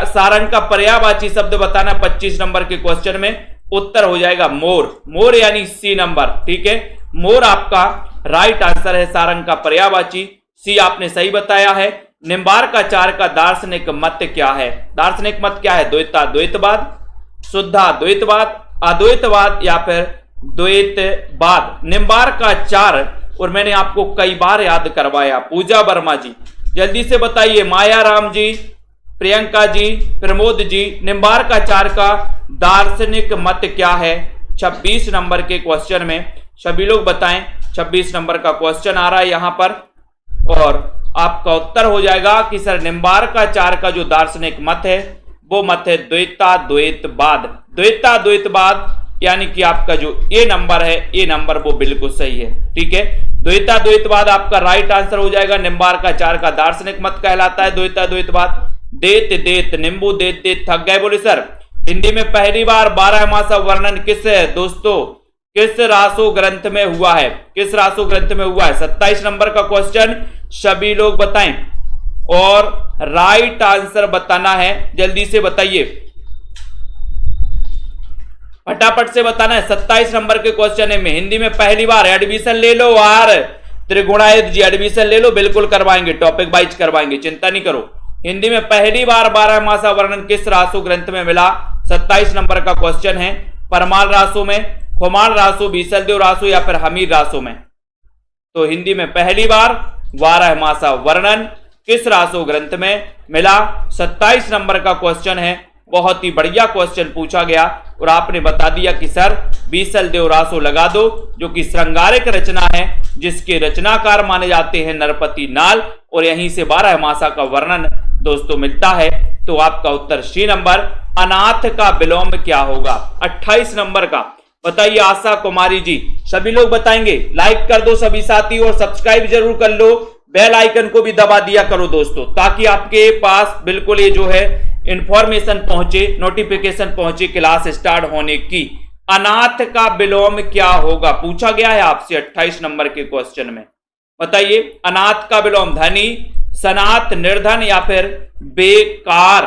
सारंग का पर्यायवाची शब्द बताना 25 नंबर के क्वेश्चन में। उत्तर हो जाएगा मोर। मोर यानी सी नंबर, ठीक है। मोर आपका राइट आंसर है सारंग का पर्यायवाची। सी आपने सही बताया है। निम्बार्काचार्य का दार्शनिक मत क्या है? दार्शनिक मत क्या है? द्वैतवाद, शुद्धाद्वैतवाद, अद्वैतवाद या फिर द्वैतवाद। निम्बार्काचार्य, और मैंने आपको कई बार याद करवाया। पूजा वर्मा जी जल्दी से बताइए। माया राम जी, प्रियंका जी, प्रमोद जी, निम्बार्काचार्य का दार्शनिक मत क्या है 26 नंबर के क्वेश्चन में? सभी लोग बताएं। 26 नंबर का क्वेश्चन आ रहा है यहां पर और आपका उत्तर हो जाएगा कि सर निम्बार्काचार्य का जो दार्शनिक मत है वो मत है द्वैताद्वैतवाद। द्वैताद्वैतवाद यानी कि आपका जो ए नंबर है, ए नंबर वो बिल्कुल सही है, ठीक है। द्वैताद्वैतवाद आपका राइट आंसर हो जाएगा। निम्बार्काचार्य का दार्शनिक मत कहलाता है द्वैताद्वैतवाद। देत देत नींबू देत देत थक गए बोले सर। हिंदी में पहली बार 12 मासा वर्णन किस दोस्तों किस रासो ग्रंथ में हुआ है? किस रासो ग्रंथ में हुआ है? 27 नंबर का क्वेश्चन सभी लोग बताएं और राइट आंसर बताना है, जल्दी से बताइए, फटाफट से बताना है। 27 नंबर के क्वेश्चन है में हिंदी में पहली बार। एडमिशन ले लो यार त्रिगुणायत जी, एडमिशन ले लो, बिल्कुल करवाएंगे, टॉपिक वाइज करवाएंगे, चिंता नहीं करो। हिंदी में पहली बार 12 मासा वर्णन किस रासो ग्रंथ में मिला? 27 नंबर का क्वेश्चन है। परमाल रासो में, खुमाल रासो, बीसलदेव रासो या फिर हमीर रासो में? तो हिंदी में पहली बार 12 मासा वर्णन किस रासो ग्रंथ में मिला? 27 नंबर का क्वेश्चन है। बहुत ही बढ़िया क्वेश्चन पूछा गया और आपने बता दिया कि सर बीसलदेव रासो लगा दो, जो कि श्रृंगारिक रचना है, जिसके रचनाकार माने जाते हैं नरपति नाल, और यहीं से 12 मासा का वर्णन दोस्तों मिलता है। तो आपका उत्तर सी नंबर। अनाथ का विलोम क्या होगा? 28 नंबर का बताइए आशा कुमारी जी, सभी लोग बताएंगे। लाइक कर दो सभी साथी और सब्सक्राइब जरूर कर लो, बेल आइकन को भी दबा दिया करो दोस्तों, ताकि आपके पास बिल्कुल ये जो है इंफॉर्मेशन पहुंचे, नोटिफिकेशन पहुंचे क्लास स्टार्ट होने की। अनाथ का विलोम क्या होगा पूछा गया है आपसे 28 नंबर के क्वेश्चन में। बताइए अनाथ का विलोम धनी, सनाथ, निर्धन या फिर बेकार?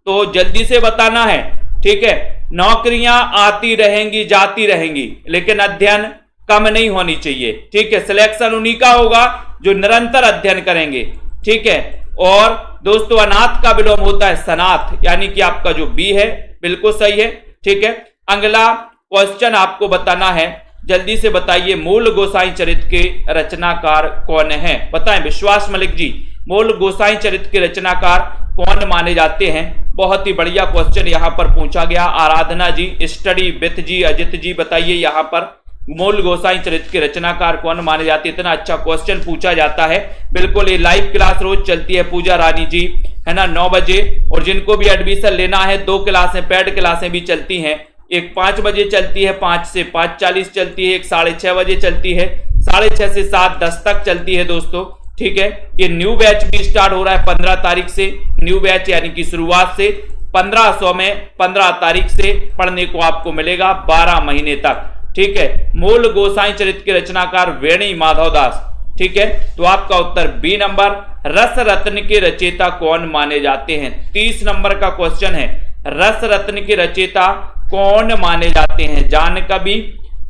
तो जल्दी से बताना है, ठीक है। नौकरियां आती रहेंगी जाती रहेंगी, लेकिन अध्ययन कम नहीं होनी चाहिए, ठीक है। सिलेक्शन उन्हीं का होगा जो निरंतर अध्ययन करेंगे, ठीक है। और दोस्तों अनाथ का विलोम होता है सनाथ, यानी कि आपका जो बी है बिल्कुल सही है, ठीक है। अगला क्वेश्चन आपको बताना है जल्दी से बताइए मूल गोसाई चरित्र के रचनाकार कौन है? बताएं विश्वास मलिक जी, मूल गोसाई चरित्र के रचनाकार कौन माने जाते हैं? बहुत ही बढ़िया क्वेश्चन यहाँ पर पूछा गया। आराधना जी, स्टडी विथ जी, अजित जी बताइए यहाँ पर मूल गोसाई चरित्र के रचनाकार कौन माने जाते हैं? इतना अच्छा क्वेश्चन पूछा जाता है। बिल्कुल, ये लाइव क्लास रोज चलती है पूजा रानी जी, है ना, 9 बजे। और जिनको भी एडमिशन लेना है 2 क्लासें पेड क्लासें भी चलती हैं। एक 5 बजे चलती है, 5 से 5:40 चलती है, एक 6:30 बजे चलती है, 6:30 से 7:10 तक चलती है दोस्तों। ठीक है, ये न्यू बैच भी स्टार्ट हो रहा है 15 तारीख से। न्यू बैच यानी कि शुरुआत से 1500 में 15 तारीख से पढ़ने को आपको मिलेगा 12 महीने तक। ठीक है, मूल गोसाई चरित्र के रचनाकार वेणी माधव दास। ठीक है, तो आपका उत्तर बी नंबर, रस रत्न के रचयिता कौन माने जाते हैं? 30 नंबर का क्वेश्चन है, रस रत्न के रचयिता कौन माने जाते हैं? जान कवि,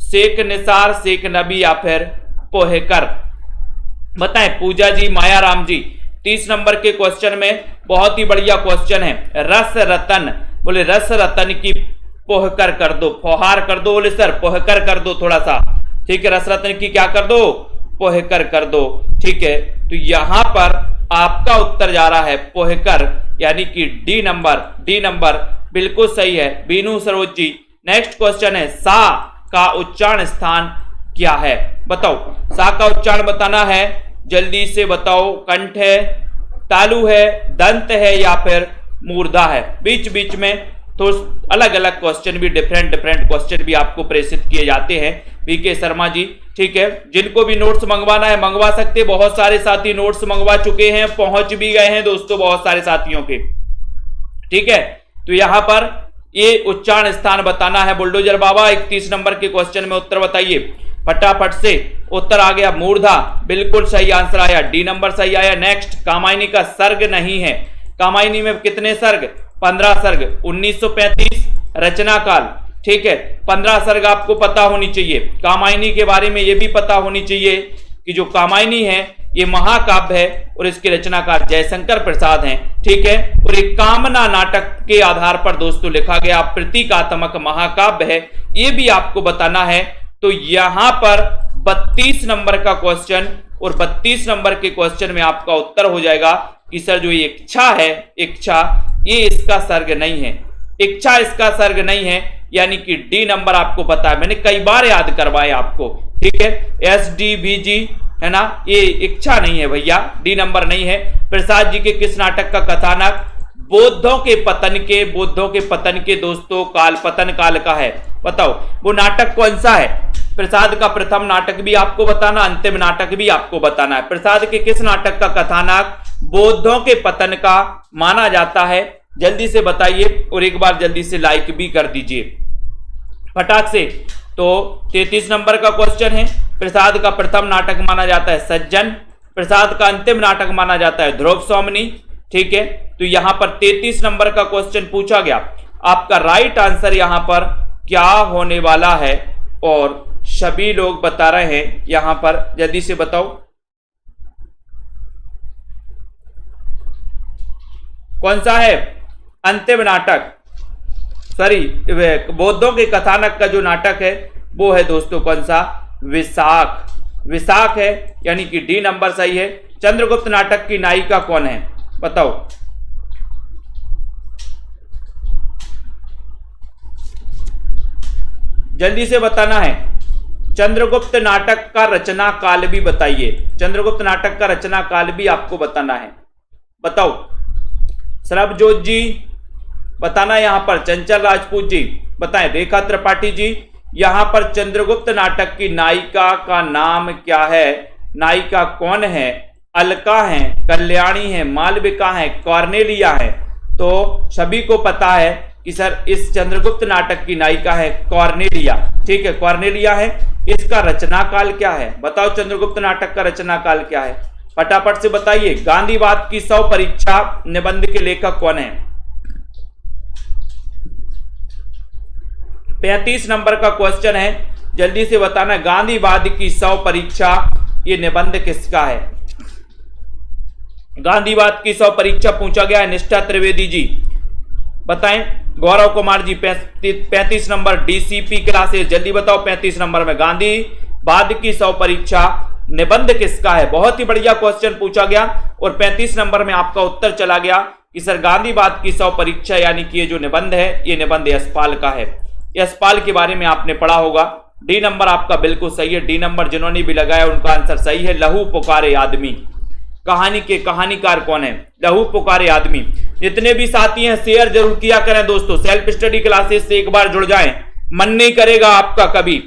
शेख निसार, शेख नबी या फिर पोहेकर? बताएं पूजा जी, माया राम जी। 30 नंबर के क्वेश्चन में बहुत ही बढ़िया क्वेश्चन है, रस रतन, बोले रस रतन की पोहकर कर दो, फौहार कर दो, बोले सर पोहकर कर दो थोड़ा सा। ठीक है, रस रतन की क्या कर दो? पोहकर कर दो। ठीक है, तो यहां पर आपका उत्तर जा रहा है पोहकर, यानी कि डी नंबर बिल्कुल सही है बीनू सरोज जी। नेक्स्ट क्वेश्चन है, सा का उच्चारण स्थान क्या है? बताओ, सा का उच्चारण बताना है, जल्दी से बताओ। कंठ है, तालु है, दंत है या फिर मूर्धा है? बीच बीच में तो अलग अलग क्वेश्चन भी, डिफरेंट क्वेश्चन भी आपको प्रेषित किए जाते हैं वीके शर्मा जी। ठीक है, जिनको भी नोट्स मंगवाना है मंगवा सकते, बहुत सारे साथी नोट्स मंगवा चुके हैं, पहुंच भी गए हैं दोस्तों बहुत सारे साथियों के। ठीक है, तो यहां पर ये उच्चारण स्थान बताना है बुलडोजर बाबा। 31 नंबर के क्वेश्चन में उत्तर बताइए फटाफट से। उत्तर आ गया मूर्धा, बिल्कुल सही आंसर आया, डी नंबर सही आया। नेक्स्ट, कामायनी का सर्ग नहीं है। कामायनी में कितने सर्ग? 15 सर्ग। 1935 रचना काल। ठीक है, 15 सर्ग आपको पता होनी चाहिए। कामायनी के बारे में यह भी पता होनी चाहिए कि जो कामायनी है ये महाकाव्य है और इसके रचनाकार जयशंकर प्रसाद हैं। ठीक है, और एक कामना नाटक के आधार पर दोस्तों लिखा गया प्रतीकात्मक महाकाव्य है, ये भी आपको बताना है। तो यहां पर 32 नंबर का क्वेश्चन, और 32 नंबर के क्वेश्चन में आपका उत्तर हो जाएगा कि सर जो ये इच्छा है, इच्छा ये इसका सर्ग नहीं है, इच्छा इसका सर्ग नहीं है, यानी कि डी नंबर आपको पता है, मैंने कई बार याद करवाया आपको। ठीक है, SDVG है ना, ये इच्छा नहीं है भैया, डी नंबर नहीं है। प्रसाद जी के किस नाटक का कथानक बौद्धों के पतन के दोस्तों काल, पतन काल का है? बताओ वो नाटक कौन सा है? प्रसाद का प्रथम नाटक भी आपको बताना, अंतिम नाटक भी आपको बताना है। प्रसाद के किस नाटक का कथानक बौद्धों के पतन का माना जाता है? जल्दी से बताइए, और एक बार जल्दी से लाइक भी कर दीजिए फटाक से। तो 33 नंबर का क्वेश्चन है, प्रसाद का प्रथम नाटक माना जाता है सज्जन, प्रसाद का अंतिम नाटक माना जाता है ध्रुव सोमनी। ठीक है, तो यहां पर 33 नंबर का क्वेश्चन पूछा गया, आपका राइट आंसर यहां पर क्या होने वाला है? और सभी लोग बता रहे हैं यहां पर, जल्दी से बताओ कौन सा है अंतिम नाटक? सॉरी, बौद्धों के कथानक का जो नाटक है वो है दोस्तों कौन सा? विशाख है, यानी कि डी नंबर सही है। चंद्रगुप्त नाटक की नायिका कौन है? बताओ। जल्दी से बताना है। चंद्रगुप्त नाटक का रचना काल भी बताइए, चंद्रगुप्त नाटक का रचना काल भी आपको बताना है। बताओ सरबजोत जी बताना, यहां पर चंचल राजपूत जी बताएं, रेखा त्रिपाठी जी यहां पर चंद्रगुप्त नाटक की नायिका का नाम क्या है? नायिका कौन है? अलका है, कल्याणी है, मालविका है, कॉर्नेलिया है? तो सभी को पता है कि सर इस चंद्रगुप्त नाटक की नायिका है कॉर्नेलिया। ठीक है, कॉर्नेलिया है। इसका रचना काल क्या है? बताओ चंद्रगुप्त नाटक का रचना काल क्या है? फटाफट से बताइए। गांधीवाद की 100 परीक्षा निबंध के लेखक कौन है? 35 नंबर का क्वेश्चन है, जल्दी से बताना। गांधीवाद की 100 परीक्षा ये निबंध किसका है? गांधीवाद की 100 परीक्षा पूछा गया है निष्ठा त्रिवेदी जी। बताएं। Gaurav Kumar ji 35 number DCP classes, जल्दी बताओ। 35 नंबर में गांधीवाद की 100 परीक्षा निबंध किसका है? बहुत ही बढ़िया क्वेश्चन पूछा गया और 35 नंबर में आपका उत्तर चला गया कि सर गांधीवाद की 100 परीक्षा यानी कि ये जो निबंध है ये निबंध यशपाल का है। यशपाल के बारे में आपने पढ़ा होगा। डी नंबर आपका बिल्कुल सही है। डी नंबर जिन्होंने भी लगाया उनका आंसर सही है। लहू पुकारे आदमी कहानी के कहानीकार कौन है? लहू पुकारे आदमी। जितने भी साथी हैं शेयर जरूर किया करें दोस्तों। सेल्फ स्टडी क्लासेस से एक बार जुड़ जाएं, मन नहीं करेगा आपका कभी।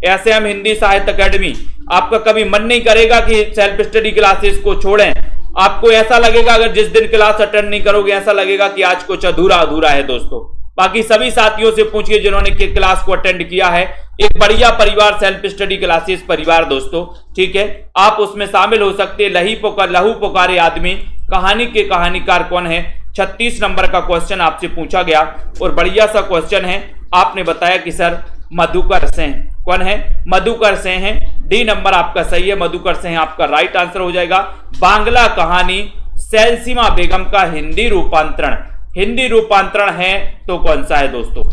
एसएम हिंदी साहित्य अकेडमी, आपका कभी मन नहीं करेगा कि सेल्फ स्टडी क्लासेस को छोड़ें। आपको ऐसा लगेगा अगर जिस दिन क्लास अटेंड नहीं करोगे ऐसा लगेगा कि आज कुछ अधूरा अधूरा है दोस्तों। बाकी सभी साथियों से पूछिए जिन्होंने क्लास को अटेंड किया है। एक बढ़िया परिवार सेल्फ स्टडी क्लासेस परिवार दोस्तों, ठीक है। आप उसमें शामिल हो सकते हैं। लहू पुकारे आदमी कहानी के कहानीकार कौन है? 36 नंबर का क्वेश्चन आपसे पूछा गया और बढ़िया सा क्वेश्चन है। आपने बताया कि सर मधुकर सिंह। कौन है? मधुकर सिंह है। डी नंबर आपका सही है। मधुकर सिंह आपका राइट आंसर हो जाएगा। बांग्ला कहानी सैलसीमा बेगम का हिंदी रूपांतरण, हिंदी रूपांतरण है तो कौन सा है दोस्तों?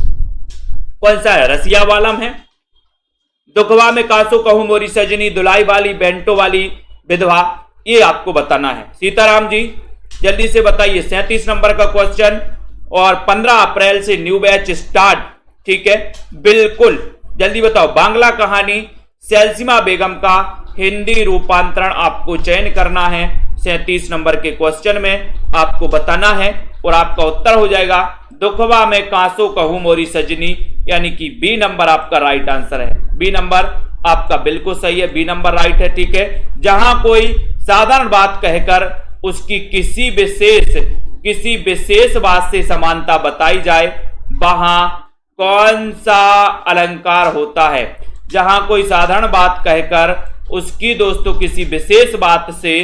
कौन सा है? रसिया वालम है। दुखवा में कासो कहूं मोरी सजनी, दुलाई वाली बेंटो वाली विधवा, ये आपको बताना है। सीताराम जी जल्दी से बताइए। 37 नंबर का क्वेश्चन और 15 अप्रैल से न्यू बैच स्टार्ट, ठीक है। बिल्कुल जल्दी बताओ। बांग्ला कहानी सैलसीमा बेगम का हिंदी रूपांतरण आपको चयन करना है। 37 नंबर के क्वेश्चन में आपको बताना है और आपका उत्तर हो जाएगा दुखवा में कांसो कहूं मोरी सजनी, यानी कि बी नंबर आपका राइट आंसर है। बी नंबर आपका बिल्कुल सही है। बी नंबर राइट है, ठीक है। जहां कोई साधारण बात कहकर उसकी किसी विशेष बात से समानता बताई जाए वहां कौन सा अलंकार होता है? जहां कोई साधारण बात कहकर उसकी दोस्तों किसी विशेष बात से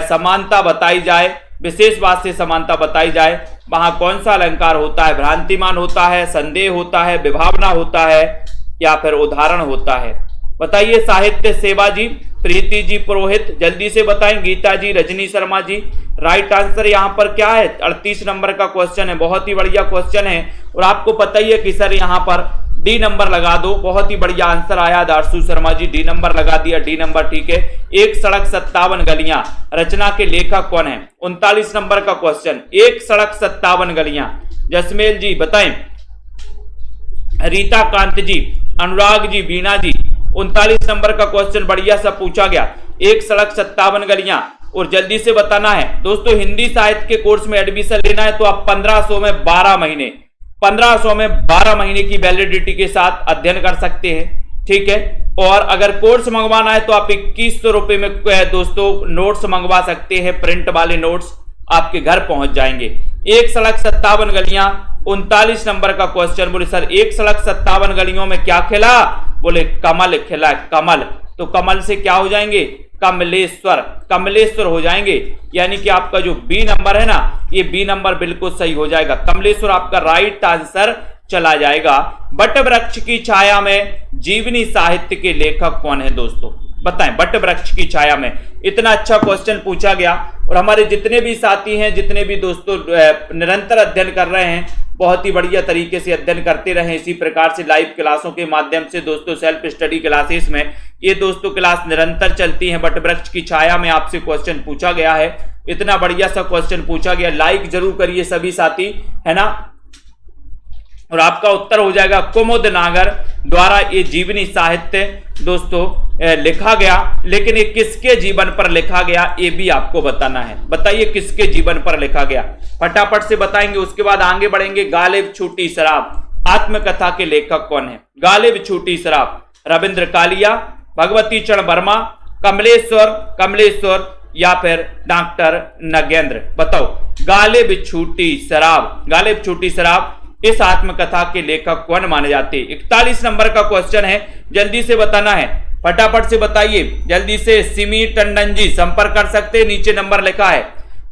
समानता बताई जाए, विशेष बात से समानता बताई जाए, वहां कौन सा अलंकार होता है? भ्रांतिमान होता है, संदेह होता है, विभावना होता है या फिर उदाहरण होता है? बताइए। साहित्य सेवा जी, प्रीति जी पुरोहित जल्दी से बताएं। गीता जी, रजनी शर्मा जी, राइट आंसर यहां पर क्या है? 38 नंबर का क्वेश्चन है। बहुत ही बढ़िया क्वेश्चन है और आपको पता ही है कि सर यहां पर डी नंबर लगा दो। बहुत ही बढ़िया आंसर आया। दारसू शर्मा जी डी नंबर लगा दिया। डी नंबर ठीक है। एक सड़क 57 गलियां रचना के लेखक कौन है? 39 नंबर का क्वेश्चन। एक सड़क 57 गलियां, जसमेल जी बताएं। रीता कांत जी, अनुराग जी, वीणा जी। 39 नंबर का क्वेश्चन बढ़िया सा पूछा गया। एक सड़क 57 गलियां और जल्दी से बताना है दोस्तों। हिंदी साहित्य के कोर्स में एडमिशन लेना है तो आप 1500 में 12 महीने 1500 में 12 महीने की वैलिडिटी के साथ अध्ययन कर सकते हैं, ठीक है। और अगर कोर्स मंगवाना है तो आप 2100 रुपए में दोस्तों नोट्स मंगवा सकते हैं। प्रिंट वाले नोट्स आपके घर पहुंच जाएंगे। एक सड़क 57 गलियां, 39 नंबर का क्वेश्चन। बोले सर एक सड़क 57 गलियों में क्या खिला? बोले कमल खिला। कमल, तो कमल से क्या हो जाएंगे? कमलेश्वर, कमलेश्वर हो जाएंगे। यानी कि आपका जो बी नंबर है ना, ये बी नंबर बिल्कुल सही हो जाएगा। कमलेश्वर आपका राइट आंसर चला जाएगा। बट वृक्ष की छाया में जीवनी साहित्य के लेखक कौन है दोस्तों? बताएं। बट वृक्ष की छाया में, इतना अच्छा क्वेश्चन पूछा गया और हमारे जितने भी साथी हैं, जितने भी दोस्तों निरंतर अध्ययन कर रहे हैं, बहुत ही बढ़िया तरीके से अध्ययन करते रहें। इसी प्रकार से लाइव क्लासों के माध्यम से दोस्तों सेल्फ स्टडी क्लासेस में ये दोस्तों क्लास निरंतर चलती है। बट वृक्ष की छाया में आपसे क्वेश्चन पूछा गया है। इतना बढ़िया सा क्वेश्चन पूछा गया। लाइक जरूर करिए सभी साथी, है ना। और आपका उत्तर हो जाएगा कुमुद नागर द्वारा ये जीवनी साहित्य दोस्तों लिखा गया। लेकिन ये किसके जीवन पर लिखा गया ये भी आपको बताना है। बताइए किसके जीवन पर लिखा गया? फटाफट से बताएंगे, उसके बाद आगे बढ़ेंगे। गालिब छूटी शराब आत्मकथा के लेखक कौन है? गालिब छूटी शराब, रविंद्र कालिया, भगवती चरण वर्मा, कमलेश्वर या फिर डॉक्टर नगेंद्र। बताओ। गालिब छूटी शराब, गालिब छूटी शराब इस आत्मकथा के लेखक कौन माने जाते हैं? 41 नंबर का क्वेश्चन है। जल्दी से बताना है, फटाफट से बताइए जल्दी से। सिमी टंडन जी संपर्क कर सकते हैं, नीचे नंबर लिखा है।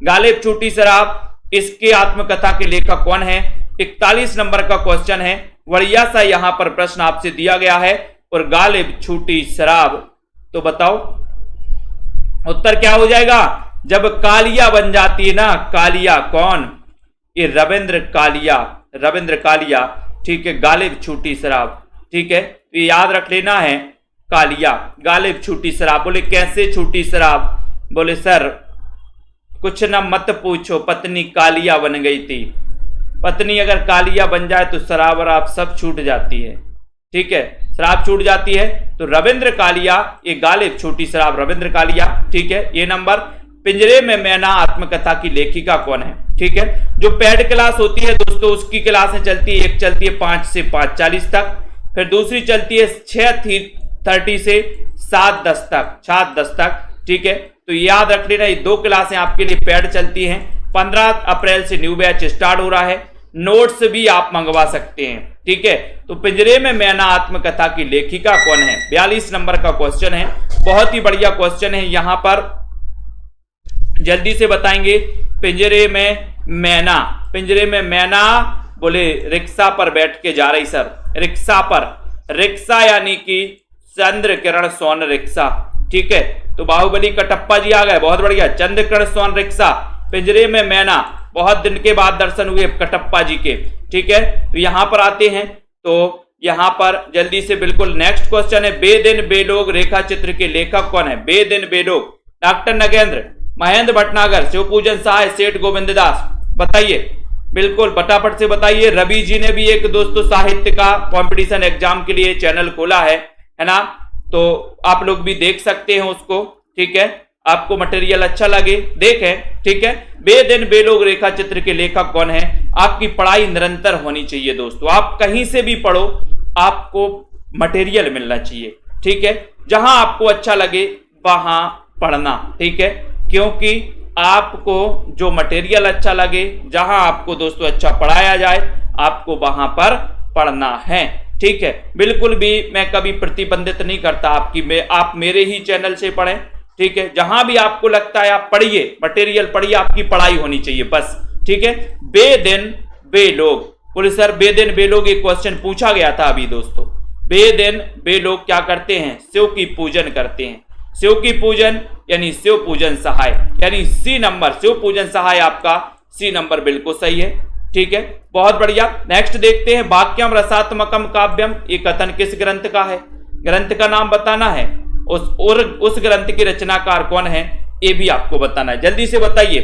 गालिब छूटी शराब इसके आत्मकथा के लेखक कौन है? 41 नंबर का क्वेश्चन है। बढ़िया सा यहां पर प्रश्न आपसे दिया गया है। और गालिब छूटी शराब, तो बताओ उत्तर क्या हो जाएगा? जब कालिया बन जाती है ना, कालिया कौन? ये रविंद्र कालिया, ठीक है, गालिब छूटी शराब, ठीक है, तो ये याद रख लेना है, कालिया, गालिब छूटी शराब। बोले कैसे छूटी शराब? बोले सर कुछ ना मत पूछो, पत्नी कालिया बन गई थी। पत्नी अगर कालिया बन जाए तो शराब और आप सब छूट जाती है, ठीक है, शराब छूट जाती है। तो रविंद्र कालिया, ये गालिब छूटी शराब, रविंद्र कालिया, ठीक है। ये नंबर पिंजरे में मैना आत्मकथा की लेखिका कौन है, ठीक है। जो पेड क्लास होती है दोस्तों उसकी क्लासें चलती है, एक चलती है 5 से 5:40 तक, फिर दूसरी चलती है 6:30 से 7:10 तक, ठीक है। तो याद रख लेना ये 2 क्लासें आपके लिए पेड चलती हैं। 15 अप्रैल से न्यू बैच स्टार्ट हो रहा है, नोट्स भी आप मंगवा सकते हैं, ठीक है। तो पिंजरे में मैना आत्मकथा की लेखिका कौन है? 42 नंबर का क्वेश्चन है, बहुत ही बढ़िया क्वेश्चन है। यहां पर जल्दी से बताएंगे, पिंजरे में मैना, बोले रिक्शा पर बैठ के जा रही सर, रिक्शा पर, रिक्शा यानी कि चंद्र किरण सोन रिक्शा, ठीक है। तो बाहुबली कटप्पा जी आ गए, बहुत बढ़िया, चंद्र किरण सोन रिक्शा, पिंजरे में मैना, बहुत दिन के बाद दर्शन हुए कटप्पा जी के, ठीक है। तो यहां पर आते हैं, तो यहां पर जल्दी से बिल्कुल नेक्स्ट क्वेश्चन है, बेदिन बेलोग रेखा चित्र के लेखक कौन है? बेदिन बेलोग, डॉक्टर नगेंद्र, महेंद्र भटनागर, शिवपूजन सहाय, सेठ गोविंददास, बताइए बिल्कुल फटाफट से बताइए। रवि जी ने भी एक दोस्तों साहित्य का कंपटीशन एग्जाम के लिए चैनल खोला है ना, तो आप लोग भी देख सकते हैं उसको, ठीक है। आपको मटेरियल अच्छा लगे देखें, ठीक है। बेदिन बेलोग रेखा चित्र के लेखक कौन है? आपकी पढ़ाई निरंतर होनी चाहिए दोस्तों, आप कहीं से भी पढ़ो, आपको मटेरियल मिलना चाहिए, ठीक है। जहां आपको अच्छा लगे वहां पढ़ना, ठीक है, क्योंकि आपको जो मटेरियल अच्छा लगे, जहां आपको दोस्तों अच्छा पढ़ाया जाए, आपको वहां पर पढ़ना है, ठीक है। बिल्कुल भी मैं कभी प्रतिबंधित नहीं करता आपकी, आप मेरे ही चैनल से पढ़ें, ठीक है। जहां भी आपको लगता है आप पढ़िए, मटेरियल पढ़िए, आपकी पढ़ाई होनी चाहिए बस, ठीक है। बेदिन बेलोग, बोले सर बेदिन बेलोग एक क्वेश्चन पूछा गया था अभी दोस्तों। बेदिन बेलोग क्या करते हैं? शिव की पूजन करते हैं, शिव की पूजन यानी शिव पूजन सहाय, यानी सी नंबर, शिव पूजन सहाय आपका सी नंबर बिल्कुल सही है, ठीक है, बहुत बढ़िया। नेक्स्ट देखते हैं, वाक्यम रसात्मकम काव्यम, ये कथन किस ग्रंथ का है? ग्रंथ का नाम बताना है, उस ग्रंथ के रचनाकार कौन है ये भी आपको बताना है, जल्दी से बताइए,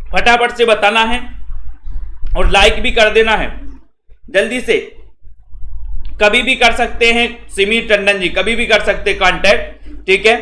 फटाफट से बताना है और लाइक भी कर देना है जल्दी से। कभी भी कर सकते हैं, सिमी टंडन जी कभी भी कर सकते हैं कांटेक्ट, ठीक है।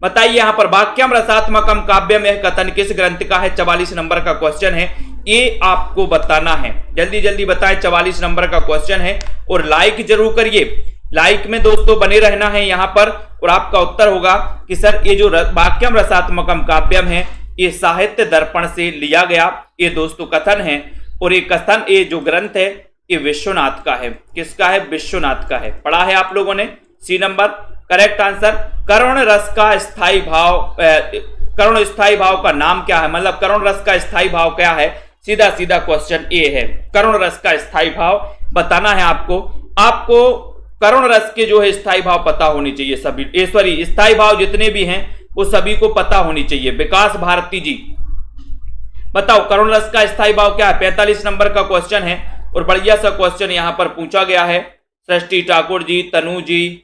बताइए यहां पर वाक्यम रसात्मकम काव्यम यह कथन किस ग्रंथ का है? 44 नंबर का क्वेश्चन है, ये आपको बताना है, जल्दी जल्दी बताएं। 44 नंबर का क्वेश्चन है और लाइक जरूर करिए, लाइक में दोस्तों बने रहना है यहां पर। और आपका उत्तर होगा कि सर ये जो वाक्यम रसात्मकम काव्यम है ये साहित्य दर्पण से लिया गया ये दोस्तों कथन है, और ये कथन, ये जो ग्रंथ है ये विश्वनाथ का है। किसका है? विश्वनाथ का है। पढ़ा है आप लोगों ने? C number correct answer. करुण रस का स्थायी भाव, करुण स्थायी भाव का नाम क्या है? मतलब करुण रस का स्थायी भाव क्या है? सीधा सीधा क्वेश्चन ये है, करुण रस का स्थायी भाव बताना है आपको। आपको करुण रस के जो है स्थायी भाव पता होनी चाहिए सभी, सॉरी स्थायी भाव जितने भी हैं वो सभी को पता होनी चाहिए। विकास भारती जी बताओ करुण रस का स्थायी भाव क्या है? 45 नंबर का क्वेश्चन है और बढ़िया सा क्वेश्चन यहां पर पूछा गया है। सृष्टि ठाकुर जी, तनु जी,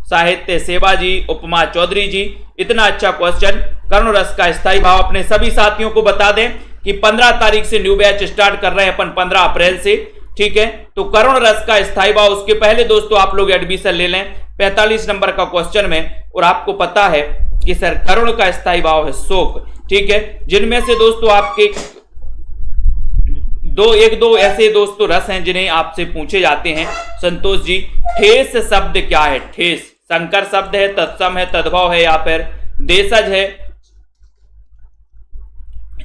साहित्य सेवा जी, उपमा चौधरी जी, इतना अच्छा क्वेश्चन। करुण रस का स्थायी भाव अपने सभी साथियों को बता दें कि 15 तारीख से न्यू बैच स्टार्ट कर रहे हैं अपन, 15 अप्रैल से, ठीक है। तो करुण रस का स्थायी भाव, उसके पहले दोस्तों आप लोग एडमिशन ले लें 45 नंबर का क्वेश्चन में। और आपको पता है कि सर करुण का स्थायी भाव है शोक, ठीक है। जिनमें से दोस्तों आपके एक दो ऐसे दोस्तों रस हैं जिन्हें आपसे पूछे जाते हैं। संतोष जी, ठेस शब्द क्या है? ठेस संकर शब्द है, तत्सम है, तद्भव है या फिर देशज है?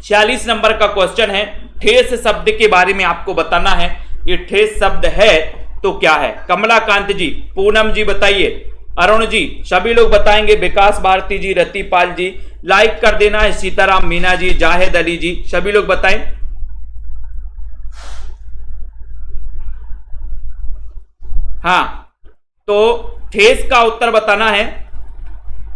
46 नंबर का क्वेश्चन है, ठेस शब्द के बारे में आपको बताना है। ये ठेस शब्द है तो क्या है? कमलाकांत जी, पूनम जी बताइए, अरुण जी, सभी लोग बताएंगे। विकास भारती जी, रतिपाल जी, लाइक कर देना है। सीताराम मीना जी, जाहिद अली जी, सभी लोग बताएं। हाँ, तो ठेस का उत्तर बताना है।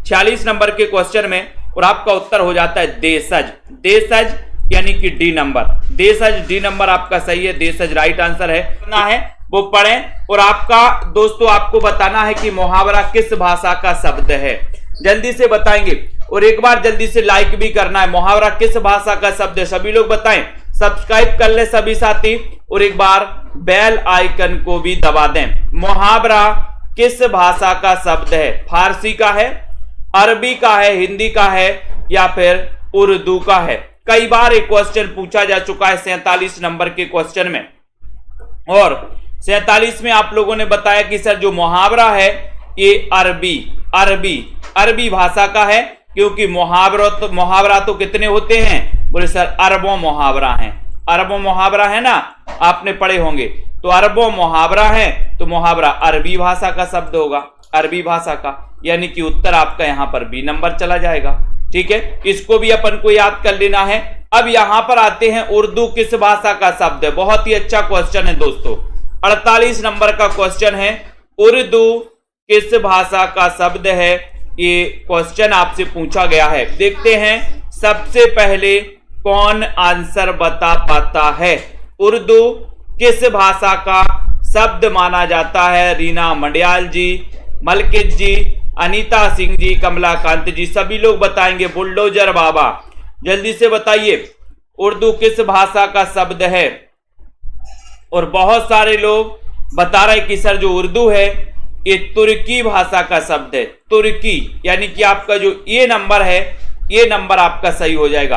46 नंबर के क्वेश्चन में, और आपका उत्तर हो जाता है देशज। देशज यानी कि डी नंबर, देशज डी नंबर आपका सही है, देशज राइट आंसर है। ना है वो पढ़ें। और आपका दोस्तों आपको बताना है कि मुहावरा किस भाषा का शब्द है, जल्दी से बताएंगे। और एक बार जल्दी से लाइक भी करना है। मुहावरा किस भाषा का शब्द है, सभी लोग बताएं। सब्सक्राइब कर ले सभी साथी, और एक बार बेल आइकन को भी दबा दें। मुहावरा किस भाषा का शब्द है, फारसी का है, अरबी का है, हिंदी का है, या फिर उर्दू का है। कई बार एक क्वेश्चन पूछा जा चुका है 47 नंबर के क्वेश्चन में, और 47 में आप लोगों ने बताया कि सर जो मुहावरा है ये अरबी भाषा का है, क्योंकि मुहावरा तो कितने होते हैं, बोले सर अरबों मुहावरा हैं। अरबों मुहावरा है ना, आपने पढ़े होंगे। तो अरबों मुहावरा है, तो मुहावरा अरबी भाषा का शब्द होगा, अरबी भाषा का, यानी कि उत्तर आपका यहां पर बी नंबर चला जाएगा। ठीक है, इसको भी अपन को याद कर लेना है। अब यहां पर आते हैं उर्दू किस भाषा का शब्द है। बहुत ही अच्छा क्वेश्चन है दोस्तों, 48 नंबर का क्वेश्चन है, उर्दू किस भाषा का शब्द है, ये क्वेश्चन आपसे पूछा गया है। देखते हैं सबसे पहले कौन आंसर बता पाता है। उर्दू किस भाषा का शब्द माना जाता है। रीना मंडियाल जी, मलकित जी, अनीता सिंह जी, कमलाकांत जी, सभी लोग बताएंगे। बुलडोजर बाबा जल्दी से बताइए, उर्दू किस भाषा का शब्द है। और बहुत सारे लोग बता रहे कि सर जो उर्दू है ये तुर्की भाषा का शब्द है। तुर्की यानी कि आपका जो ये नंबर है, ये नंबर आपका सही हो जाएगा।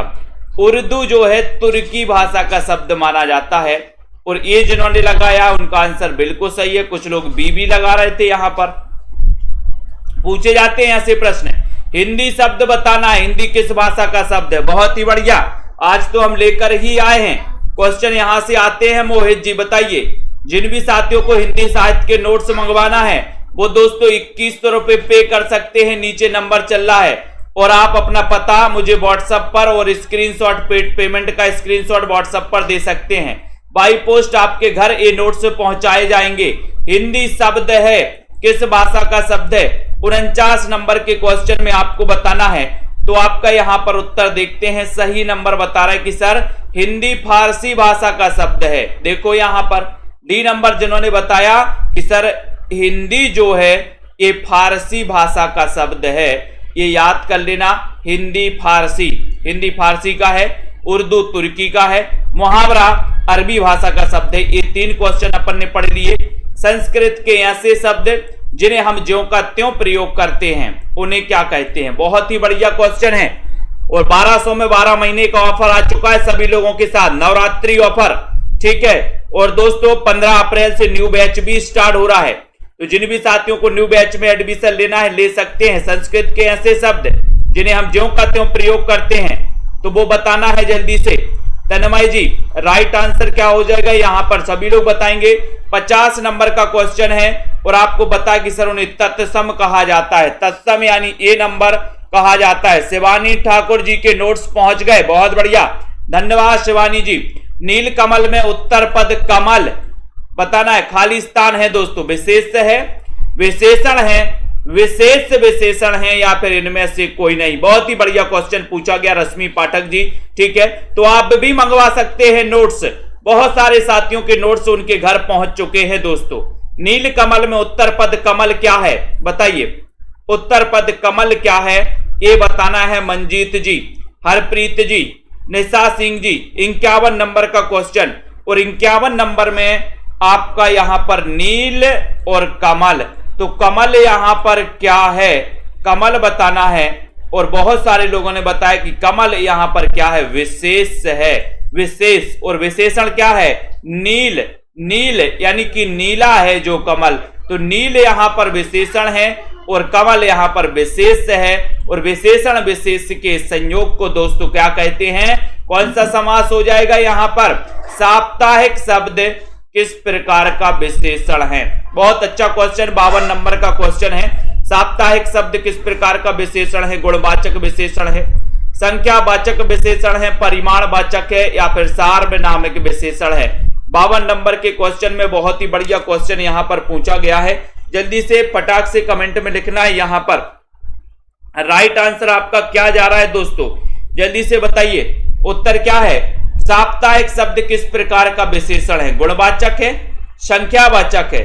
उर्दू जो है तुर्की भाषा का शब्द माना जाता है। और ये जिन्होंने लगाया उनका आंसर बिल्कुल सही है। कुछ लोग बी भी लगा रहे थे। यहां पर पूछे जाते हैं ऐसे प्रश्न, हिंदी शब्द बताना है, हिंदी किस भाषा का शब्द है। बहुत ही बढ़िया, आज तो हम लेकर ही आए हैं क्वेश्चन। यहां से आते हैं मोहित जी, बताइए। जिन भी साथियों को हिंदी साहित्य के नोट्स मंगवाना है वो दोस्तों 2100 रुपए पे कर सकते हैं, नीचे नंबर चल रहा है। और आप अपना पता मुझे व्हाट्सएप पर और स्क्रीनशॉट पेमेंट का स्क्रीनशॉट व्हाट्सएप पर दे सकते हैं। बाई पोस्ट आपके घर ये नोट्स पहुंचाए जाएंगे। हिंदी शब्द है किस भाषा का शब्द है, 49 नंबर के क्वेश्चन में आपको बताना है। तो आपका यहां पर उत्तर देखते हैं, सही नंबर बता रहा है कि सर हिंदी फारसी भाषा का शब्द है। देखो यहां पर डी नंबर जिन्होंने बताया कि सर हिंदी जो है ये फारसी भाषा का शब्द है, ये याद कर लेना। हिंदी फारसी का है, उर्दू तुर्की का है, मुहावरा अरबी भाषा का शब्द है। ये 3 क्वेश्चन अपन ने पढ़ लिए। संस्कृत के ऐसे शब्द जिन्हें हम ज्यों का त्यों प्रयोग करते हैं उन्हें क्या कहते हैं। बहुत ही बढ़िया क्वेश्चन है। और 1200 में 12 महीने का ऑफर आ चुका है सभी लोगों के साथ, नवरात्रि ऑफर। ठीक है, और दोस्तों 15 अप्रैल से न्यू बैच भी स्टार्ट हो रहा है। तो जिन भी साथियों को न्यू बैच में एडमिशन लेना है ले सकते हैं। संस्कृत के ऐसे शब्द जिन्हें हम ज्यों का त्यों प्रयोग करते हैं तो वो बताना है जल्दी से। तन्मय जी राइट आंसर क्या हो जाएगा, यहां पर सभी लोग बताएंगे। 50 नंबर का क्वेश्चन है और आपको बता कि सर उन्हें तत्सम कहा जाता है। तत्सम यानी ए नंबर कहा जाता है। शिवानी ठाकुर जी के नोट्स पहुंच गए, बहुत बढ़िया, धन्यवाद शिवानी जी। नील कमल में उत्तर पद कमल बताना है। खालिस्तान है दोस्तों, विशेष है, विशेषण है, विशेष विशेषण है, या फिर इनमें से कोई नहीं। बहुत ही बढ़िया क्वेश्चन पूछा गया रश्मि पाठक जी। ठीक है, तो आप भी मंगवा सकते हैं नोट्स। बहुत सारे साथियों के नोट्स उनके घर पहुंच चुके हैं दोस्तों। नील कमल में उत्तर पद कमल क्या है बताइए, उत्तर पद कमल क्या है ये बताना है। मंजीत जी, हरप्रीत जी, निशा सिंह जी, 51 नंबर का क्वेश्चन। और 51 नंबर में आपका यहां पर नील और कमल, तो कमल यहां पर क्या है, कमल बताना है। और बहुत सारे लोगों ने बताया कि कमल यहां पर क्या है, विशेष है, विशेष। और विशेषण क्या है, नील, नील यानी कि नीला है जो कमल, तो नील यहां पर विशेषण है और कमल यहां पर विशेष है। और विशेषण विशेष के संयोग को दोस्तों क्या कहते हैं, कौन सा समास हो जाएगा यहां पर, साप्ताहिक शब्द किस प्रकार का विशेषण है। बहुत अच्छा क्वेश्चन, 52 नंबर का क्वेश्चन है। साप्ताहिक शब्द किस प्रकार का विशेषण है, गुणवाचक विशेषण है, संख्यावाचक विशेषण है, परिमाणवाचक है, या फिर सार्वनामिक विशेषण है। 52 नंबर के क्वेश्चन में बहुत ही बढ़िया क्वेश्चन यहां पर पूछा गया है। जल्दी से फटाक से कमेंट में लिखना है यहां पर राइट आंसर आपका क्या जा रहा है दोस्तों, जल्दी से बताइए। उत्तर क्या है? साप्ताहिक शब्द किस प्रकार का विशेषण है? गुणवाचक है, संख्यावाचक है?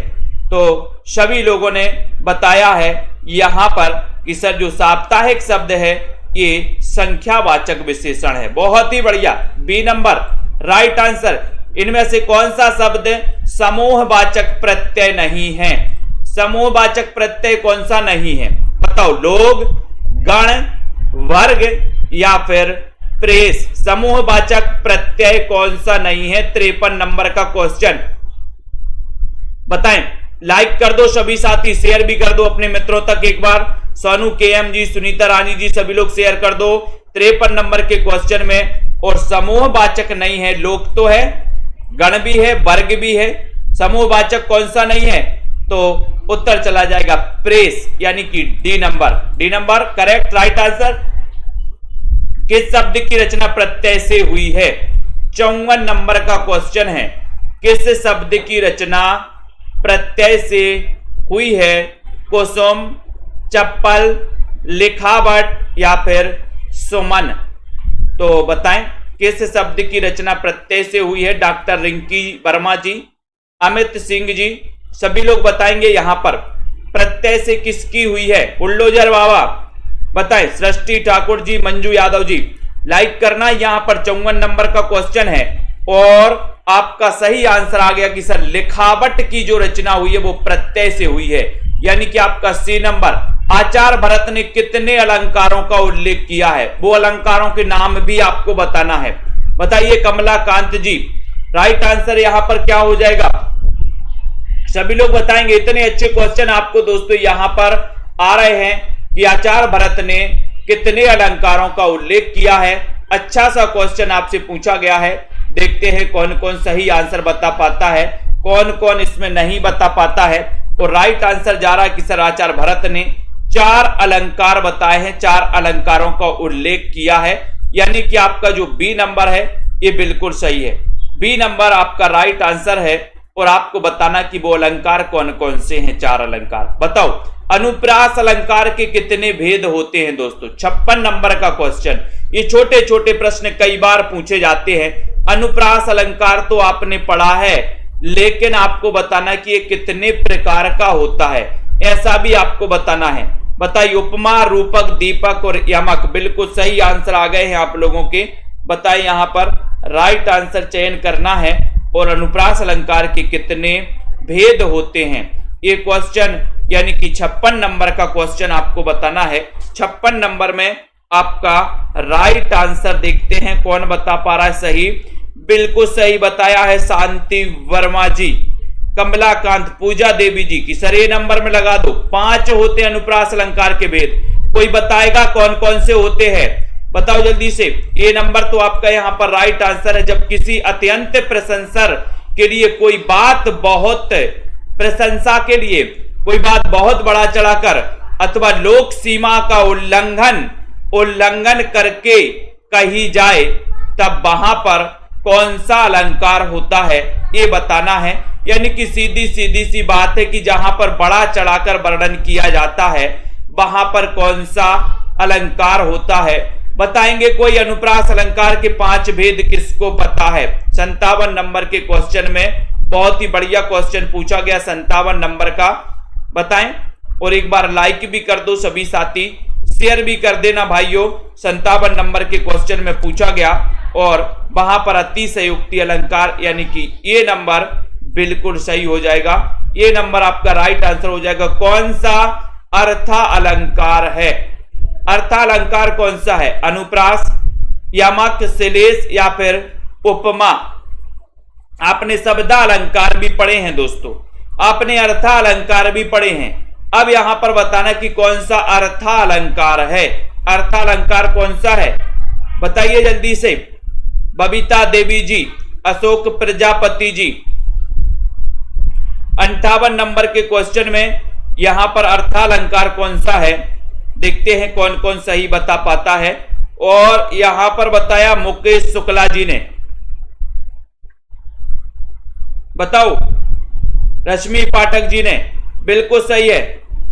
तो सभी लोगों ने बताया है यहां पर कि सर जो साप्ताहिक शब्द है ये संख्यावाचक विशेषण है। बहुत ही बढ़िया, बी नंबर राइट आंसर। इनमें से कौन सा शब्द समूहवाचक प्रत्यय नहीं है? समूहवाचक प्रत्यय कौन सा नहीं है बताओ? लोग, गण, वर्ग या फिर प्रेस। समूहवाचक प्रत्यय कौन सा नहीं है? 53 नंबर का क्वेश्चन बताएं। लाइक कर दो सभी साथी, शेयर भी कर दो अपने मित्रों तक एक बार। सोनू केएम जी, सुनीता रानी जी, सभी लोग शेयर कर दो 53 नंबर के क्वेश्चन में। और समूहवाचक नहीं है, लोग तो है, गण भी है, वर्ग भी है, समूहवाचक कौन सा नहीं है? तो उत्तर चला जाएगा प्रेस, यानी कि D number. D number correct right answer. किस शब्द की रचना प्रत्यय से हुई है? 54 नंबर का क्वेश्चन है। किस शब्द की रचना प्रत्यय से हुई है? कुसुम, चप्पल, लिखावट या फिर सुमन? तो बताएं किस शब्द की रचना प्रत्यय से हुई है? डॉक्टर रिंकी वर्मा जी, अमित सिंह जी, सभी लोग बताएंगे यहां पर प्रत्यय से किसकी हुई है। बुल्डोजर बाबा बताएं, सृष्टि ठाकुर जी, मंजू यादव जी, लाइक करना। यहां पर 54 नंबर का क्वेश्चन है और आपका सही आंसर आ गया कि सर लिखावट की जो रचना हुई है वो प्रत्यय से हुई है, यानी कि आपका सी नंबर। आचार्य भरत ने कितने अलंकारों का उल्लेख किया है? वो अलंकारों के नाम भी आपको बताना है। बताइए कमलाकांत जी, राइट आंसर यहां पर क्या हो जाएगा? सभी लोग बताएंगे। इतने अच्छे क्वेश्चन आपको दोस्तों यहां पर आ रहे हैं कि आचार्य भरत ने कितने अलंकारों का उल्लेख किया है। अच्छा सा क्वेश्चन आपसे पूछा गया है। देखते हैं कौन कौन सही आंसर बता पाता है, कौन कौन इसमें नहीं बता पाता है। तो राइट आंसर जा रहा है कि सर आचार्य भरत ने 4 अलंकार बताए हैं, 4 अलंकारों का उल्लेख किया है, यानी कि आपका जो बी नंबर है ये बिल्कुल सही है। बी नंबर आपका राइट आंसर है। और आपको बताना कि वो अलंकार कौन कौन से हैं, 4 अलंकार बताओ। अनुप्रास अलंकार के कितने भेद होते हैं दोस्तों? 56 नंबर का क्वेश्चन। ये छोटे छोटे प्रश्न कई बार पूछे जाते हैं। अनुप्रास अलंकार तो आपने पढ़ा है, लेकिन आपको बताना कि ये कितने प्रकार का होता है, ऐसा भी आपको बताना है। बताइए उपमा, रूपक, दीपक और यमक। बिल्कुल सही आंसर आ गए हैं आप लोगों के। बताइए यहां पर राइट आंसर चयन करना है। और अनुप्रास अलंकार के कितने भेद होते हैं, ये क्वेश्चन यानी कि 56 नंबर का क्वेश्चन आपको बताना है। 56 नंबर में आपका राइट आंसर देखते हैं कौन बता पा रहा है सही। बिल्कुल सही बताया है शांति वर्मा जी, कमलाकांत, पूजा देवी जी की। सर ये नंबर में लगा दो। 5 होते हैं अनुप्रास अलंकार के भेद। कोई बताएगा कौन कौन से होते हैं? बताओ जल्दी से। ये नंबर तो आपका यहां पर राइट आंसर है। जब किसी अत्यंत प्रशंसर के लिए कोई बात बहुत प्रशंसा के लिए कोई बात बहुत बड़ा चढ़ाकर अथवा लोक सीमा का उल्लंघन करके कही जाए, तब वहां पर कौन सा अलंकार होता है ये बताना है। यानी कि सीधी सीधी सी बात है कि जहां पर बड़ा चढ़ाकर वर्णन किया जाता है वहां पर कौन सा अलंकार होता है। बताएंगे कोई अनुप्रास अलंकार के 5 भेद किसको पता है? 57 नंबर के क्वेश्चन में बहुत ही बढ़िया क्वेश्चन पूछा गया 57 नंबर का। बताएं और एक बार लाइक भी कर दो सभी साथी, शेयर भी कर देना भाइयों। 57 नंबर के क्वेश्चन में पूछा गया और वहां पर अतिशयोक्ति अलंकार यानी कि ये नंबर बिल्कुल सही हो जाएगा। ये नंबर आपका राइट आंसर हो जाएगा। कौन सा अर्था अलंकार है? अर्था अलंकार कौन सा है? अनुप्रास, यमक, श्लेष या फिर उपमा? आपने शब्दा अलंकार भी पढ़े हैं दोस्तों, आपने अर्था अलंकार भी पढ़े हैं। अब यहां पर बताना कि कौन सा अर्था अलंकार है। अर्था अलंकार कौन सा है बताइए जल्दी से। बबीता देवी जी, अशोक प्रजापति जी, 58 नंबर के क्वेश्चन में यहां पर अर्था अलंकार कौन सा है, देखते हैं कौन कौन सही बता पाता है। और यहां पर बताया मुकेश शुक्ला जी ने। बताओ रश्मि पाठक जी ने, बिल्कुल सही है।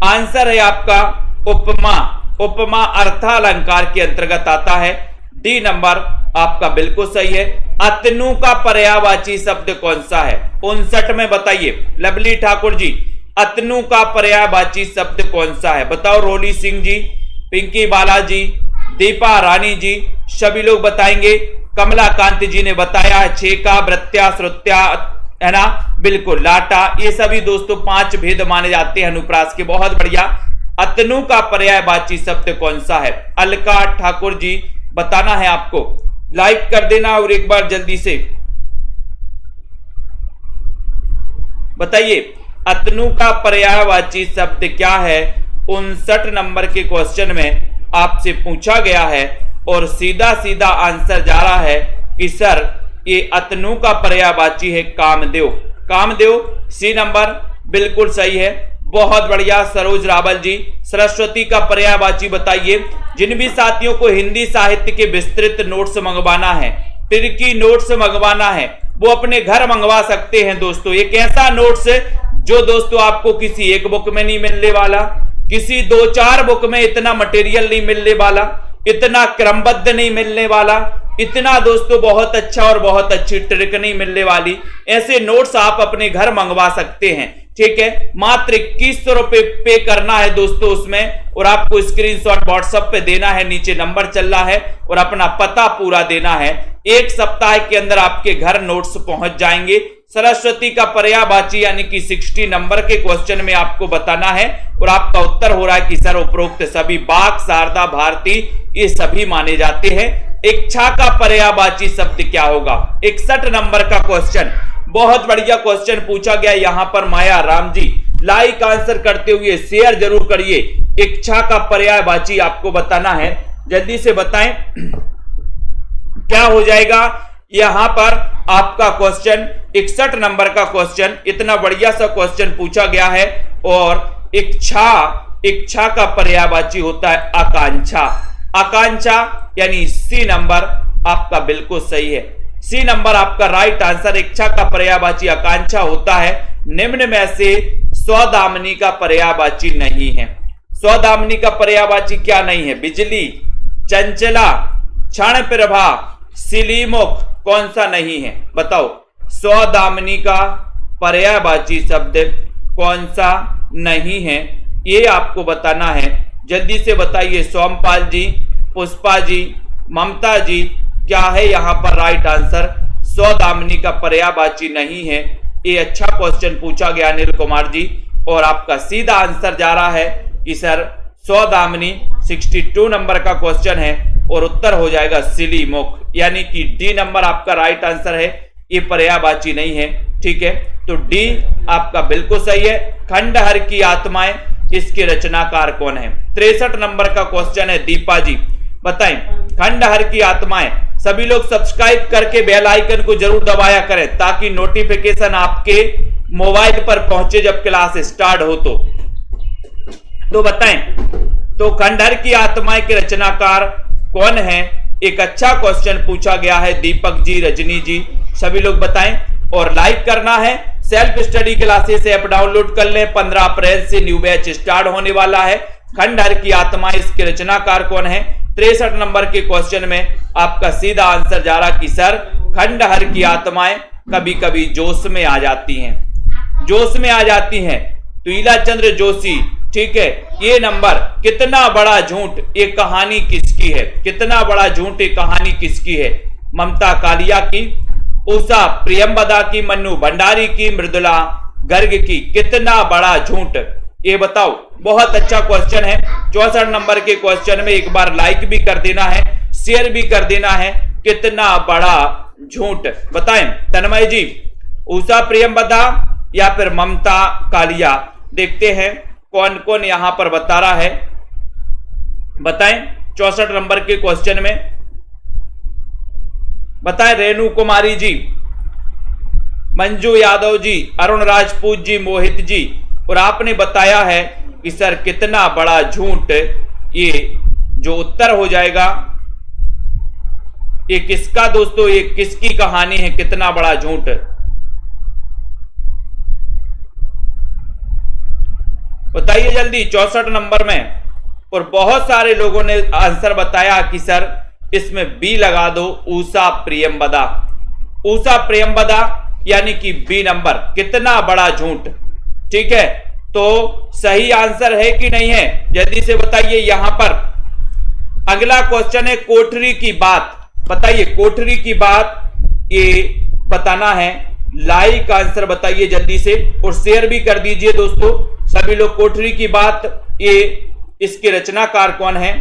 आंसर है आपका उपमा। उपमा अर्थालंकार के अंतर्गत आता है। डी नंबर आपका बिल्कुल सही है। अतनु का पर्यायवाची शब्द कौन सा है? 59 में बताइए लवली ठाकुर जी, अतनु का पर्यायवाची शब्द कौन सा है? बताओ रोली सिंह जी, पिंकी बालाजी, दीपा रानी जी, सभी लोग बताएंगे। कमला कांति जी ने बताया है छेका, वृत्या, श्रुत्या, है ना, बिल्कुल लाटा, ये सभी दोस्तों 5 भेद माने जाते हैं अनुप्रास के। बहुत बढ़िया। अतनु का पर्यायवाची शब्द कौन सा है? अलका ठाकुर जी बताना है आपको, लाइक कर देना और एक बार जल्दी से बताइए अतनु का पर्यायवाची शब्द क्या है? 59 नंबर के क्वेश्चन में आपसे पूछा गया है और सीधा सीधा आंसर जा रहा है कि सर ये अतनु का पर्यायवाची है कामदेव। कामदेव सी नंबर बिल्कुल सही है। बहुत बढ़िया सरोज रावल जी, सरस्वती का पर्यायवाची बताइए। जिन भी साथियों को हिंदी साहित्य के विस्तृत नोट्स मंगवाना है, तिरकी नोट्स मंगवाना है, वो अपने घर मंगवा सकते हैं दोस्तों। एक ऐसा नोट्स जो दोस्तों आपको किसी एक बुक में नहीं मिलने वाला, किसी 2-4 बुक में इतना मटेरियल नहीं मिलने वाला, इतना क्रमबद्ध नहीं मिलने वाला, इतना दोस्तों बहुत अच्छा और बहुत अच्छी ट्रिक नहीं मिलने वाली। ऐसे नोट्स आप अपने घर मंगवा सकते हैं, ठीक है। मात्र 2100 रुपए पे करना है दोस्तों उसमें, और आपको स्क्रीनशॉट व्हाट्सएप पे देना है, नीचे नंबर चल रहा है, और अपना पता पूरा देना है। 1 सप्ताह के अंदर आपके घर नोट्स पहुंच जाएंगे। सरस्वती का पर्यायवाची यानी कि 60 नंबर के क्वेश्चन में आपको बताना है, और आपका उत्तर हो रहा है कि सर उपरोक्त सभी बाक, शारदा, भारती ये सभी माने जाते हैं। इच्छा का पर्यायवाची शब्द क्या होगा? 61 नंबर का क्वेश्चन, बहुत बढ़िया क्वेश्चन पूछा गया यहाँ पर। माया राम जी लाइक आंसर करते हुए शेयर जरूर करिए। इच्छा का पर्यायवाची आपको बताना है, जल्दी से बताएं क्या हो जाएगा। यहां पर आपका क्वेश्चन 61 नंबर का क्वेश्चन, इतना बढ़िया सा क्वेश्चन पूछा गया है। और इच्छा का पर्यायवाची होता है आकांक्षा। आकांक्षा यानी सी नंबर आपका बिल्कुल सही है। सी नंबर आपका राइट आंसर। इच्छा का पर्यायवाची आकांक्षा होता है। निम्न में से स्वदामनी का पर्यायवाची नहीं है। स्वदामनी का पर्यायवाची क्या नहीं है? बिजली, चंचला, क्षण प्रभा, सिलीमुख, कौन सा नहीं है? बताओ स्वदामनी का पर्यायवाची शब्द कौन सा नहीं है, ये आपको बताना है। जल्दी से बताइए सोमपाल जी, पुष्पा जी, ममता जी, क्या है यहाँ पर राइट आंसर? स्वदामनी का पर्यायवाची नहीं है। ये अच्छा क्वेश्चन पूछा गया अनिल कुमार जी, और आपका सीधा आंसर जा रहा है कि सर स्वदामनी 62 नंबर का क्वेश्चन है, और उत्तर हो जाएगा सिलीमुख, यानी कि डी नंबर आपका राइट आंसर है। ये पर्यायवाची नहीं है, ठीक है। तो डी आपका बिल्कुल सही है। खंडहर की आत्माएं, इसके रचनाकार कौन है? 63 नंबर का क्वेश्चन है। दीपा जी बताएं खंडहर की आत्माएं। सभी लोग सब्सक्राइब करके बेल आइकन को जरूर दबाया करें, ताकि नोटिफिकेशन आपके मोबाइल पर पहुंचे जब क्लास स्टार्ट हो। तो बताएं तो खंडहर की आत्माएं के रचनाकार कौन है? एक अच्छा क्वेश्चन पूछा गया है। दीपक जी, रजनी जी, सभी लोग बताएं, और लाइक करना है। Self study classes app download कर लें। 15 अप्रैल से न्यू बैच स्टार्ट होने वाला है। खंडहर की आत्मा, इसके रचनाकार कौन है? 63 नंबर के क्वेश्चन में आपका सीधा आंसर जा रहा कि सर खंडहर की आत्माएं कभी कभी जोश में आ जाती हैं। जोश में आ जाती हैं। तो ईला चंद्र जोशी, ठीक है। ये नंबर कितना बड़ा झूठ, ये कहानी किसकी है? कितना बड़ा झूठ, ये कहानी किसकी है? ममता कालिया की, उषा प्रियंवदा की, मन्नू भंडारी की, मृदुला गर्ग की। कितना बड़ा झूठ, ये बताओ। बहुत अच्छा क्वेश्चन है। 64 नंबर के क्वेश्चन में एक बार लाइक भी कर देना है, शेयर भी कर देना है। कितना बड़ा झूठ बताएं तन्मय जी, उषा प्रियंवदा या फिर ममता कालिया? देखते हैं कौन कौन यहां पर बता रहा है, बताएं। 64 नंबर के क्वेश्चन में बताएं। रेणु कुमारी जी, मंजू यादव जी, अरुण राजपूत जी, मोहित जी, और आपने बताया है कि सर कितना बड़ा झूठ। ये जो उत्तर हो जाएगा, ये किसका दोस्तों, ये किसकी कहानी है? कितना बड़ा झूठ, बताइए जल्दी। 64 नंबर में और बहुत सारे लोगों ने आंसर बताया कि सर इसमें बी लगा दो, ऊषा प्रियंवदा। ऊषा प्रियंवदा यानी कि बी नंबर। कितना बड़ा झूठ। ठीक है, तो सही आंसर है कि नहीं है जल्दी से बताइए। यहां पर अगला क्वेश्चन है कोठरी की बात। बताइए कोठरी की बात, ये बताना है। लाइक आंसर बताइए जल्दी से और शेयर भी कर दीजिए दोस्तों सभी लोग। कोठरी की बात, ये इसके रचनाकार कौन है?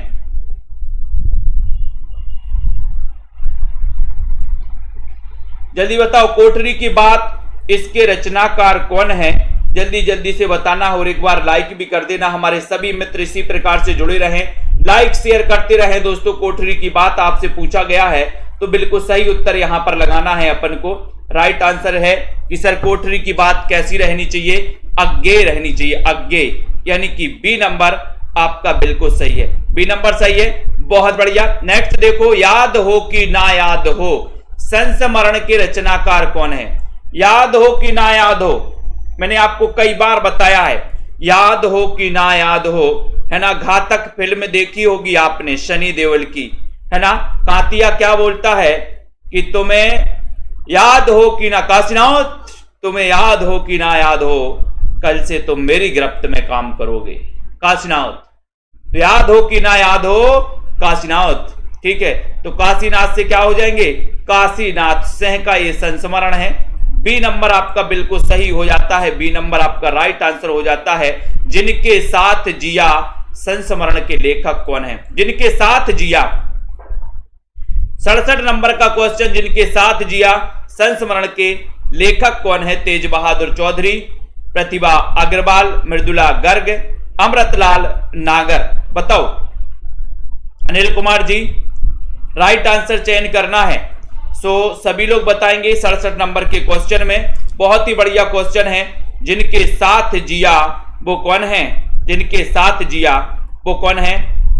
जल्दी बताओ कोठरी की बात, इसके रचनाकार कौन है? जल्दी जल्दी से बताना और एक बार लाइक भी कर देना। हमारे सभी मित्र इसी प्रकार से जुड़े रहें, लाइक शेयर करते रहें दोस्तों। कोठरी की बात आपसे पूछा गया है तो बिल्कुल सही उत्तर यहां पर लगाना है अपन को। राइट आंसर है कि सर कोठरी की बात कैसी रहनी चाहिए? अज्ञेय रहनी चाहिए, अज्ञेय, यानी कि बी नंबर आपका बिल्कुल सही है। बी नंबर सही है, बहुत बढ़िया। नेक्स्ट देखो, याद हो कि ना याद हो, संस्मरण के रचनाकार कौन है? याद हो कि ना याद हो, मैंने आपको कई बार बताया है। याद हो कि ना याद हो, है ना। घातक फिल्म देखी होगी आपने, शनि देओल की, है ना। कांतिया क्या बोलता है कि तुम्हें याद हो कि ना, काशीनाथ तुम्हें याद हो कि ना याद हो, कल से तुम मेरी गिरफ्त में काम करोगे, काशीनाथ। याद हो कि ना याद हो, काशीनाथ। ठीक है, तो काशीनाथ से क्या हो जाएंगे? काशीनाथ सिंह का ये संस्मरण है। बी नंबर आपका बिल्कुल सही हो जाता है। बी नंबर आपका राइट आंसर हो जाता है। जिनके साथ जिया, संस्मरण के लेखक कौन है? जिनके साथ जिया, 67 नंबर का क्वेश्चन, जिनके साथ जिया, संस्मरण के लेखक कौन है? तेज बहादुर चौधरी, प्रतिभा अग्रवाल, मृदुला गर्ग, अमृतलाल नागर। बताओ अनिल कुमार जी, राइट आंसर चयन करना है। सभी लोग बताएंगे 67 नंबर के क्वेश्चन में। बहुत ही बढ़िया क्वेश्चन है। जिनके साथ जिया वो कौन है? जिनके साथ जिया वो कौन है?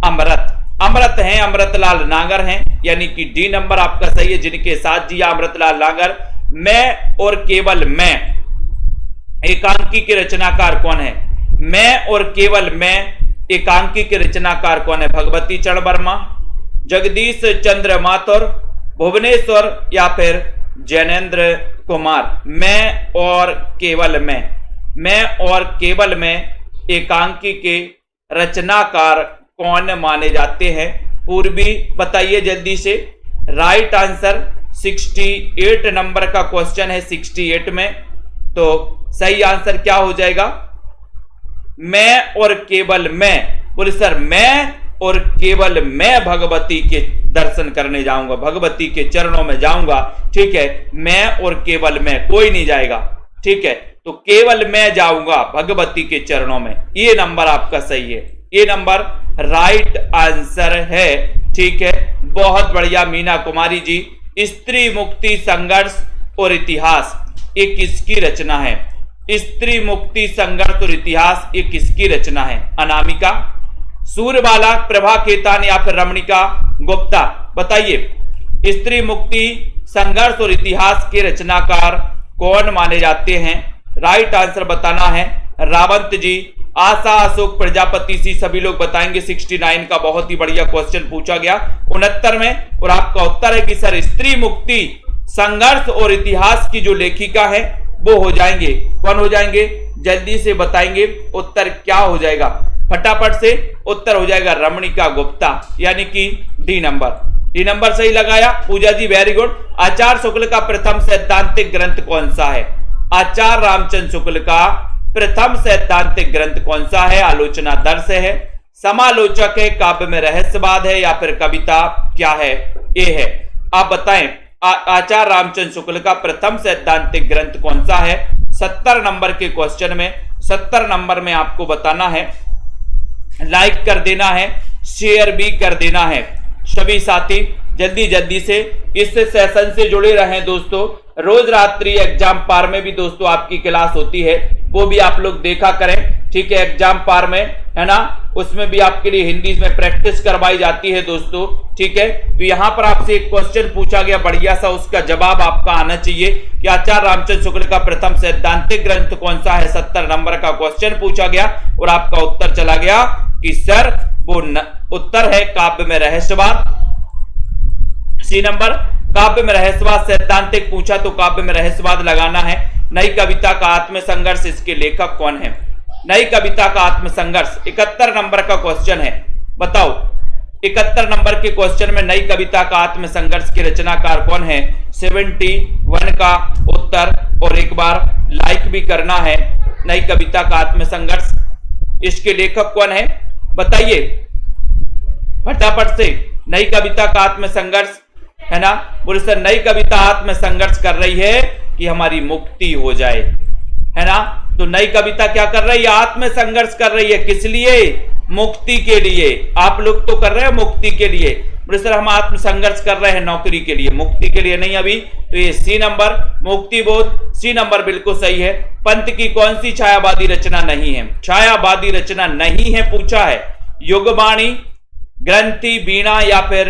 अमृत। अमृत हैं, अमृतलाल नागर हैं, यानी कि डी नंबर आपका सही है। जिनके साथ जिया, अमृतलाल नागर। मैं और केवल मैं, एकांकी के रचनाकार कौन है? मैं और केवल मैं, एकांकी के रचनाकार कौन है? भगवती चरण वर्मा, जगदीश चंद्र माथुर, भुवनेश्वर या फिर जैनेन्द्र कुमार। मैं और केवल मैं और केवल मैं, एकांकी के रचनाकार कौन माने जाते हैं? पूर्वी बताइए जल्दी से। राइट आंसर 68 नंबर का क्वेश्चन है। 68 में तो सही आंसर क्या हो जाएगा? मैं और केवल मैं। बोले सर मैं और केवल मैं भगवती के दर्शन करने जाऊंगा, भगवती के चरणों में जाऊंगा। ठीक है, मैं और केवल मैं, कोई नहीं जाएगा। ठीक है, तो केवल मैं जाऊंगा भगवती के चरणों में। ये नंबर आपका सही है, ये नंबर राइट आंसर है। ठीक है, बहुत बढ़िया मीना कुमारी जी। स्त्री मुक्ति संघर्ष और इतिहास, ये किसकी रचना है? स्त्री मुक्ति संघर्ष और इतिहास, ये किसकी रचना है? अनामिका, सूर्यबाला, प्रभा खेतान या फिर रमणिका गुप्ता। बताइए स्त्री मुक्ति संघर्ष और इतिहास के रचनाकार कौन माने जाते हैं? राइट आंसर बताना है रावंत जी, आशा अशोक प्रजापति सी। सभी लोग बताएंगे। 69 का बहुत ही बढ़िया क्वेश्चन पूछा गया 69 में, और आपका उत्तर है कि सर स्त्री मुक्ति संघर्ष और इतिहास की जो लेखिका है वो हो जाएंगे, कौन हो जाएंगे? जल्दी से बताएंगे उत्तर क्या हो जाएगा। फटाफट से उत्तर हो जाएगा रमणिका गुप्ता, यानी कि डी नंबर। डी नंबर सही लगाया पूजा जी, वेरी गुड। आचार्य शुक्ल का प्रथम सैद्धांतिक ग्रंथ कौन सा है? आचार्य रामचंद्र शुक्ल का प्रथम सैद्धांतिक ग्रंथ कौन सा है? आलोचना दर्श है, समालोचक है, काव्य में रहस्यवाद है या फिर कविता क्या है? ये है। आप बताएं आचार्य रामचंद्र शुक्ल का प्रथम सैद्धांतिक ग्रंथ कौन सा है? 70 नंबर के क्वेश्चन में, 70 नंबर में आपको बताना है। लाइक कर देना है, शेयर भी कर देना है। सभी साथी जल्दी जल्दी से इस सेशन से जुड़े रहें दोस्तों। रोज रात्रि एग्जाम पार में भी दोस्तों आपकी क्लास होती है, वो भी आप लोग देखा करें। ठीक है, एग्जाम पार में, है ना, उसमें भी आपके लिए हिंदी में प्रैक्टिस करवाई जाती है दोस्तों। ठीक है, तो यहां पर आपसे एक क्वेश्चन पूछा गया बढ़िया सा, उसका जवाब आपका आना चाहिए कि आचार्य रामचंद्र शुक्ल का प्रथम सैद्धांतिक ग्रंथ कौन सा है? 70 नंबर का क्वेश्चन पूछा गया और आपका उत्तर चला गया कि सर वो उत्तर है काव्य में रहस्यवाद। सी नंबर, काव्य में रहस्यवाद सैद्धांतिक पूछा तो काव्य में रहस्यवाद लगाना है। नई कविता का आत्मसंघर्ष, इसके लेखक कौन है? नई कविता का आत्मसंघर्ष 71 नंबर का क्वेश्चन है। बताओ 71 नंबर के क्वेश्चन में नई कविता का आत्मसंघर्ष के रचनाकार कौन है? 71 का उत्तर, और एक बार लाइक भी करना है। नई कविता का आत्मसंघर्ष, इसके लेखक कौन है बताइए फटाफट से। नई कविता का आत्मसंघर्ष है ना, बोले सर नई कविता आत्मसंघर्ष कर रही है कि हमारी मुक्ति हो जाए, है ना। तो नई कविता क्या कर रही है? आत्मसंघर्ष कर रही है। किस लिए? मुक्ति के लिए। आप लोग तो कर रहे हैं मुक्ति के लिए, बोले सर हम आत्मसंघर्ष कर रहे हैं नौकरी के लिए, मुक्ति के लिए नहीं अभी। तो ये सी नंबर, मुक्ति बोध, सी नंबर बिल्कुल सही है। पंत की कौन सी छायावादी रचना नहीं है? छायावादी रचना नहीं है पूछा है। युगवाणी, ग्रंथि, वीणा या फिर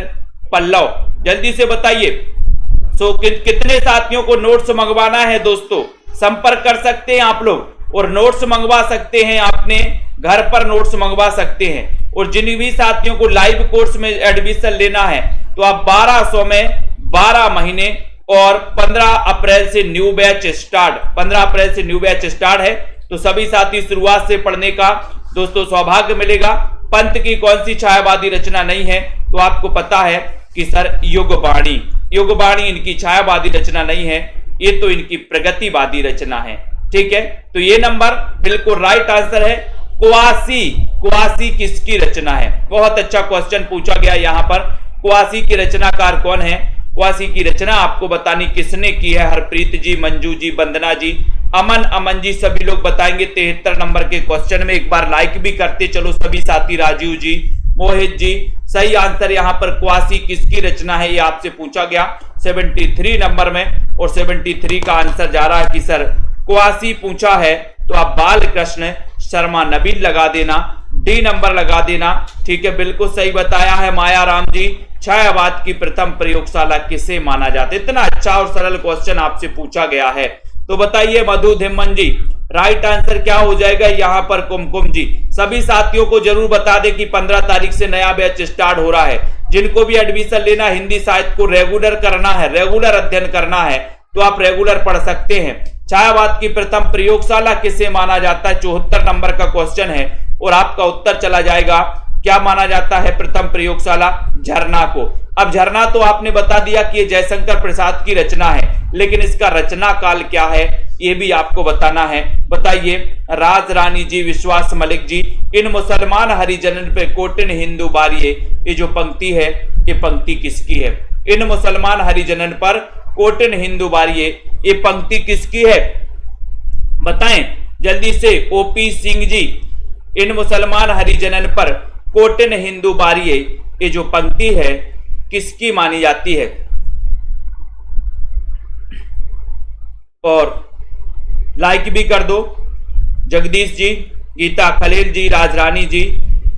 पल्लव? जल्दी से बताइए। कितने साथियों को नोट्स मंगवाना है दोस्तों? संपर्क कर सकते हैं आप लोग और नोट्स मंगवा सकते हैं, अपने घर पर नोट्स मंगवा सकते हैं। और जिन भी साथियों को लाइव कोर्स में एडमिशन लेना है तो आप 1200 में 12 महीने और 15 अप्रैल से न्यू बैच स्टार्ट, 15 अप्रैल से न्यू बैच स्टार्ट है। तो सभी साथी शुरुआत से पढ़ने का दोस्तों सौभाग्य मिलेगा। पंत की कौन सी छायावादी रचना नहीं है? तो आपको पता है कि सर युगवाणी, युगवाणी इनकी छायावादी रचना नहीं है, ये तो इनकी प्रगतिवादी रचना है। ठीक है, तो ये नंबर बिल्कुल राइट आंसर है। कुआसी, कुआसी किसकी रचना है? बहुत अच्छा क्वेश्चन पूछा गया यहाँ पर। कुआसी की रचनाकार कौन है? कुआसी की रचना आपको बतानी किसने की है? हरप्रीत जी, मंजू जी, वंदना जी, अमन, अमन जी, सभी लोग बताएंगे 73 नंबर के क्वेश्चन में। एक बार लाइक भी करते चलो सभी साथी। राजीव जी, मोहित जी, सही आंसर यहाँ पर कुआसी किसकी रचना है ये आपसे पूछा गया 73 नंबर में। और 73 का आंसर जा रहा है कि सर कुआसी पूछा है तो आप बाल कृष्ण शर्मा नबील लगा देना, डी नंबर लगा देना। ठीक है, बिल्कुल सही बताया है माया राम जी। छायावाद की प्रथम प्रयोगशाला किसे माना जाता है? इतना अच्छा और सरल क्वेश्चन आपसे पूछा गया है। तो बताइए मधु धिम्मन जी, राइट आंसर क्या हो जाएगा यहाँ पर? कुमकुम जी, सभी साथियों को जरूर बता दें कि 15 तारीख से नया बैच स्टार्ट हो रहा है। जिनको भी एडमिशन लेना, हिंदी साहित्य को रेगुलर करना है, रेगुलर अध्ययन करना है तो आप रेगुलर पढ़ सकते हैं। छायावाद की प्रथम प्रयोगशाला किसे माना जाता है? 74 नंबर का क्वेश्चन है और आपका उत्तर चला जाएगा क्या माना जाता है प्रथम प्रयोगशाला? झरना को। अब झरना तो आपने बता दिया कि ये जयशंकर प्रसाद की रचना है, लेकिन इसका रचना काल क्या है ये भी आपको बताना है। बताइए राज रानी जी, विश्वास मलिक जी, इन मुसलमान हरिजनन पे कोटिन हिंदू बारिये, ये जो पंक्ति है ये पंक्ति किसकी है? इन मुसलमान हरिजनन पर कोटिन हिंदू बारिये, ये पंक्ति किसकी है बताएं जल्दी से। ओपी सिंह जी, इन मुसलमान हरिजनन पर कोटिन हिंदू बारिये, ये जो पंक्ति है किसकी मानी जाती है? और लाइक भी कर दो। जगदीश जी, गीता खलील जी, राजरानी जी,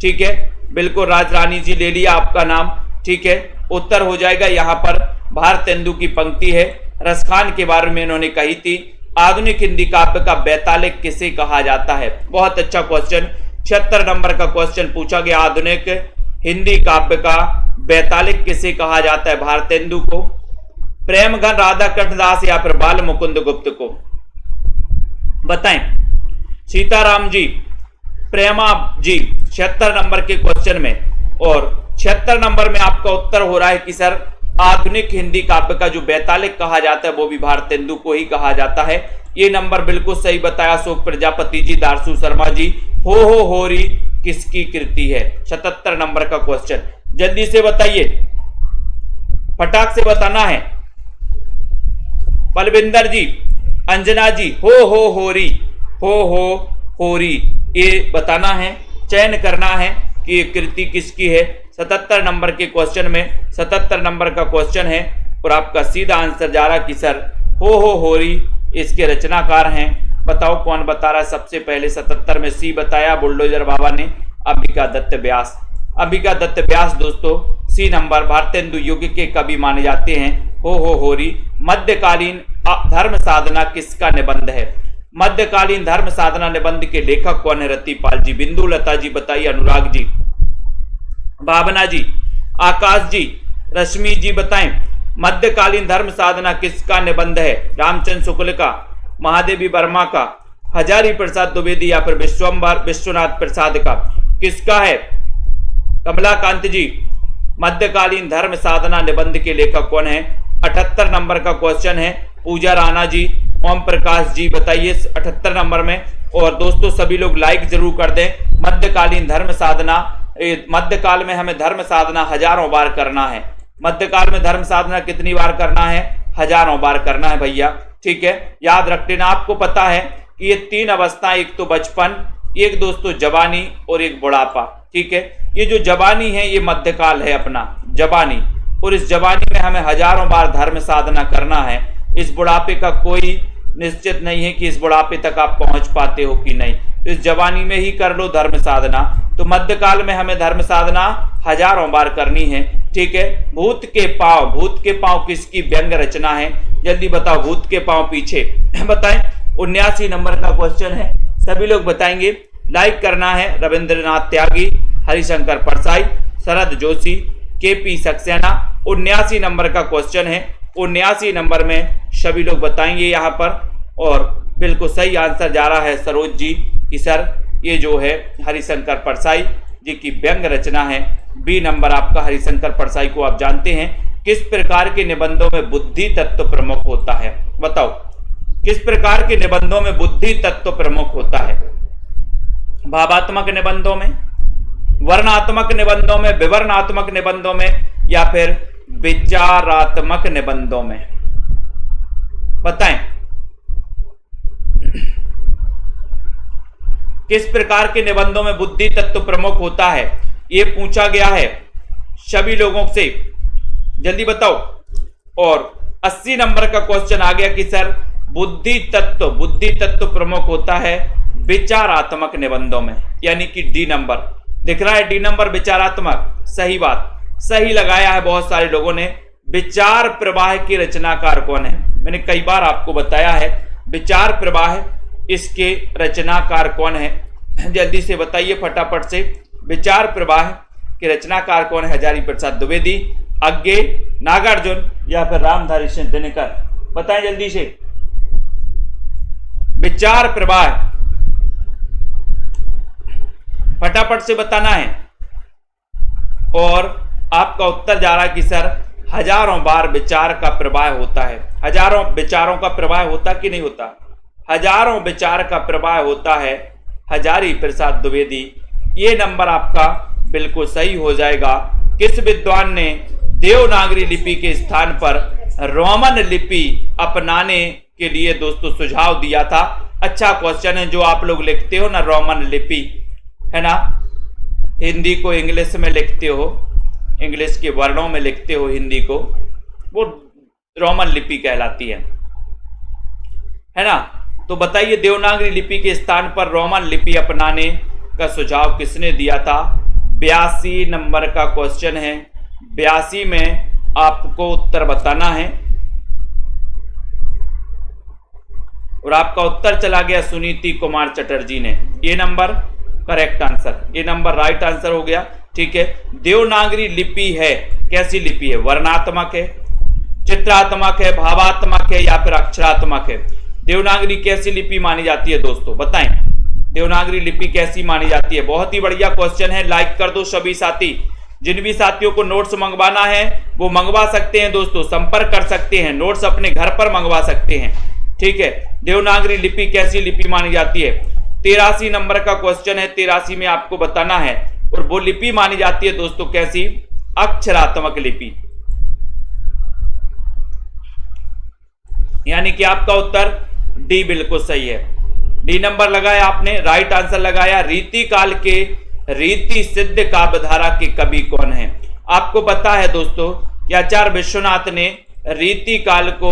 ठीक है, बिल्कुल राजरानी जी ले लिया आपका नाम। ठीक है, उत्तर हो जाएगा यहाँ पर भारतेंदु की पंक्ति है। रसखान के बारे में इन्होंने कही थी। आधुनिक हिंदी काव्य का बैतालिक किसे कहा जाता है? बहुत अच्छा क्वेश्चन, 76 नंबर का क्वेश्चन पूछा गया। आधुनिक हिंदी काव्य का बैतालिक किसे कहा जाता है? भारतेंदु को, प्रेमघन राधाकृष्ण दास या फिर बाल मुकुंद गुप्त को? बताएं। सीताराम जी, प्रेमा जी 76 नंबर के क्वेश्चन में, और 76 नंबर में आपका उत्तर हो रहा है कि सर आधुनिक हिंदी काव्य का जो बैतालिक कहा जाता है वो भी भारतेंदु को ही कहा जाता है। ये नंबर बिल्कुल सही बताया अशोक प्रजापति जी, दारसू शर्मा जी। हो होरी किसकी कृति है? 77 नंबर का क्वेश्चन, जल्दी से बताइए, फटाक से बताना है। बलविंदर जी, अंजना जी, हो होरी, हो होरी, ये बताना है, चयन करना है कि ये कृति किसकी है। 77 नंबर के क्वेश्चन में 77 नंबर का क्वेश्चन है और आपका सीधा आंसर जा रहा कि सर हो होरी इसके रचनाकार हैं। बताओ कौन बता रहा है सबसे पहले? 77 में सी बताया बुलडोजर बाबा ने, अंबिका दत्त व्यास। अंबिका दत्त व्यास दोस्तों सी नंबर भारतेंदु युग के कवि माने जाते हैं। हो होरी। मध्यकालीन धर्म साधना किसका निबंध है? मध्यकालीन धर्म साधना निबंध के लेखक कौन है? रतिपाल जी। बिंदु लता जी बताइए। अनुराग जी, भावना जी, आकाश जी, रश्मि जी बताएं मध्यकालीन धर्म साधना किसका निबंध है? रामचंद्र शुक्ल का, महादेवी वर्मा का, हजारी प्रसाद द्विवेदी या फिर विश्वनाथ प्रसाद का? किसका है? कमलाकांत जी, मध्यकालीन धर्म साधना निबंध के लेखक कौन है? 78 नंबर का क्वेश्चन है। पूजा राणा जी, ओम प्रकाश जी बताइए 78 नंबर में। और दोस्तों सभी लोग लाइक जरूर कर दें। मध्यकालीन धर्म साधना, मध्यकाल में हमें धर्म साधना हजारों बार करना है। मध्यकाल में धर्म साधना कितनी बार करना है? हजारों बार करना है भैया, ठीक है। याद रख लेना। आपको पता है कि ये 3 अवस्थाएं, एक तो बचपन, एक दोस्तों जवानी और एक बुढ़ापा, ठीक है। ये जो जवानी है ये मध्यकाल है अपना, जवानी। और इस जवानी में हमें हजारों बार धर्म साधना करना है। इस बुढ़ापे का कोई निश्चित नहीं है कि इस बुढ़ापे तक आप पहुंच पाते हो कि नहीं। तो इस जवानी में ही कर लो धर्म साधना। तो मध्यकाल में हमें धर्म साधना हजारों बार करनी है, ठीक है। भूत के पांव, भूत के पांव किसकी व्यंग रचना है? जल्दी बताओ। भूत के पांव पीछे बताएं। 79 नंबर का क्वेश्चन है, सभी लोग बताएंगे। लाइक करना है। रविंद्रनाथ त्यागी, हरिशंकर परसाई, शरद जोशी, केपी सक्सेना। 79 नंबर का क्वेश्चन है। 79 नंबर में सभी लोग बताएंगे यहाँ पर। और बिल्कुल सही आंसर जा रहा है सरोज जी की सर ये जो है हरिशंकर परसाई जी की व्यंग रचना है। बी नंबर आपका। हरिशंकर परसाई को आप जानते हैं। किस प्रकार के निबंधों में बुद्धि तत्व प्रमुख होता है? बताओ, किस प्रकार के निबंधों में बुद्धि तत्व प्रमुख होता है? भावात्मक निबंधों में, वर्णात्मक निबंधों में, विवरणात्मक निबंधों में या फिर विचारात्मक निबंधों में? बताएं किस प्रकार के निबंधों में बुद्धि तत्व प्रमुख होता है? ये पूछा गया है सभी लोगों से, जल्दी बताओ। और 80 नंबर का क्वेश्चन आ गया कि सर बुद्धि तत्व प्रमुख होता है विचारात्मक निबंधों में, यानी कि डी नंबर दिख रहा है। डी नंबर विचारात्मक, सही बात, सही लगाया है बहुत सारे लोगों ने। विचार प्रवाह के रचनाकार कौन है? मैंने कई बार आपको बताया है विचार प्रवाह, इसके रचनाकार कौन है? जल्दी से बताइए फटाफट से। विचार प्रवाह के रचनाकार कौन है? हजारी प्रसाद द्विवेदी, अज्ञे, नागार्जुन या फिर रामधारी सिंह दिनकर? बताएं जल्दी से। विचार प्रवाह फटाफट से बताना है। और आपका उत्तर जा रहा है कि सर हजारों बार विचार का प्रवाह होता है। हजारों विचारों का प्रवाह होता कि नहीं होता? हजारों विचार का प्रवाह होता है। हजारी प्रसाद द्विवेदी, ये नंबर आपका बिल्कुल सही हो जाएगा। किस विद्वान ने देवनागरी लिपि के स्थान पर रोमन लिपि अपनाने के लिए दोस्तों सुझाव दिया था? अच्छा क्वेश्चन है। जो आप लोग लिखते हो ना रोमन लिपि, है ना, हिंदी को इंग्लिश में लिखते हो, इंग्लिश के वर्णों में लिखते हो हिंदी को, वो रोमन लिपि कहलाती है ना। तो बताइए देवनागरी लिपि के स्थान पर रोमन लिपि अपनाने का सुझाव किसने दिया था? 82 नंबर का क्वेश्चन है। 82 में आपको उत्तर बताना है। और आपका उत्तर चला गया सुनीति कुमार चटर्जी ने। ये नंबर करेक्ट आंसर, ये नंबर राइट आंसर हो गया, ठीक है। देवनागरी लिपि है, कैसी लिपि है? वर्णात्मक है, चित्रात्मक है, भावात्मक है या फिर अक्षरात्मक है? देवनागरी कैसी लिपि मानी जाती है दोस्तों? बताएं देवनागरी लिपि कैसी मानी जाती है? बहुत ही बढ़िया क्वेश्चन है। लाइक कर दो सभी साथी। जिन भी साथियों को नोट्स मंगवाना है वो मंगवा सकते हैं दोस्तों, संपर्क कर सकते हैं, नोट्स अपने घर पर मंगवा सकते हैं, ठीक है। देवनागरी लिपि कैसी लिपि मानी जाती है? 83 नंबर का क्वेश्चन है। 83 में आपको बताना है। और वो लिपि मानी जाती है दोस्तों कैसी? अक्षरात्मक लिपि। यानी कि आपका उत्तर डी बिल्कुल सही है। डी नंबर लगाया आपने, राइट आंसर लगाया। रीति काल के रीति सिद्ध काव्यधारा के कवि कौन है? आपको पता है दोस्तों कि आचार्य विश्वनाथ ने रीति काल को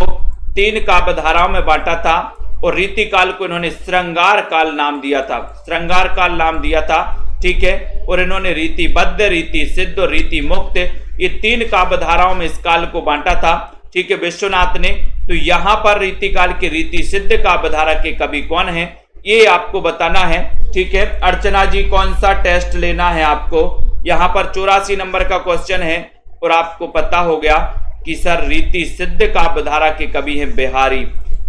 3 काव्यधाराओं में बांटा था। और रीति काल को इन्होंने श्रृंगार काल नाम दिया था, श्रृंगार काल नाम दिया था, ठीक है। और इन्होंने रीतिबद्ध, रीति सिद्ध और रीति मुक्त, ये 3 काव्यधाराओं में इस काल को बांटा था, ठीक है। विश्वनाथ ने तो यहां पर रीतिकाल के रीति सिद्ध काव्यधारा के कवि कौन है ये आपको बताना है। ठीक है अर्चना जी, कौन सा टेस्ट लेना है आपको? यहां पर 84 नंबर का क्वेश्चन है और आपको पता हो गया कि सर रीति सिद्ध काव्यधारा के कवि हैं बिहारी।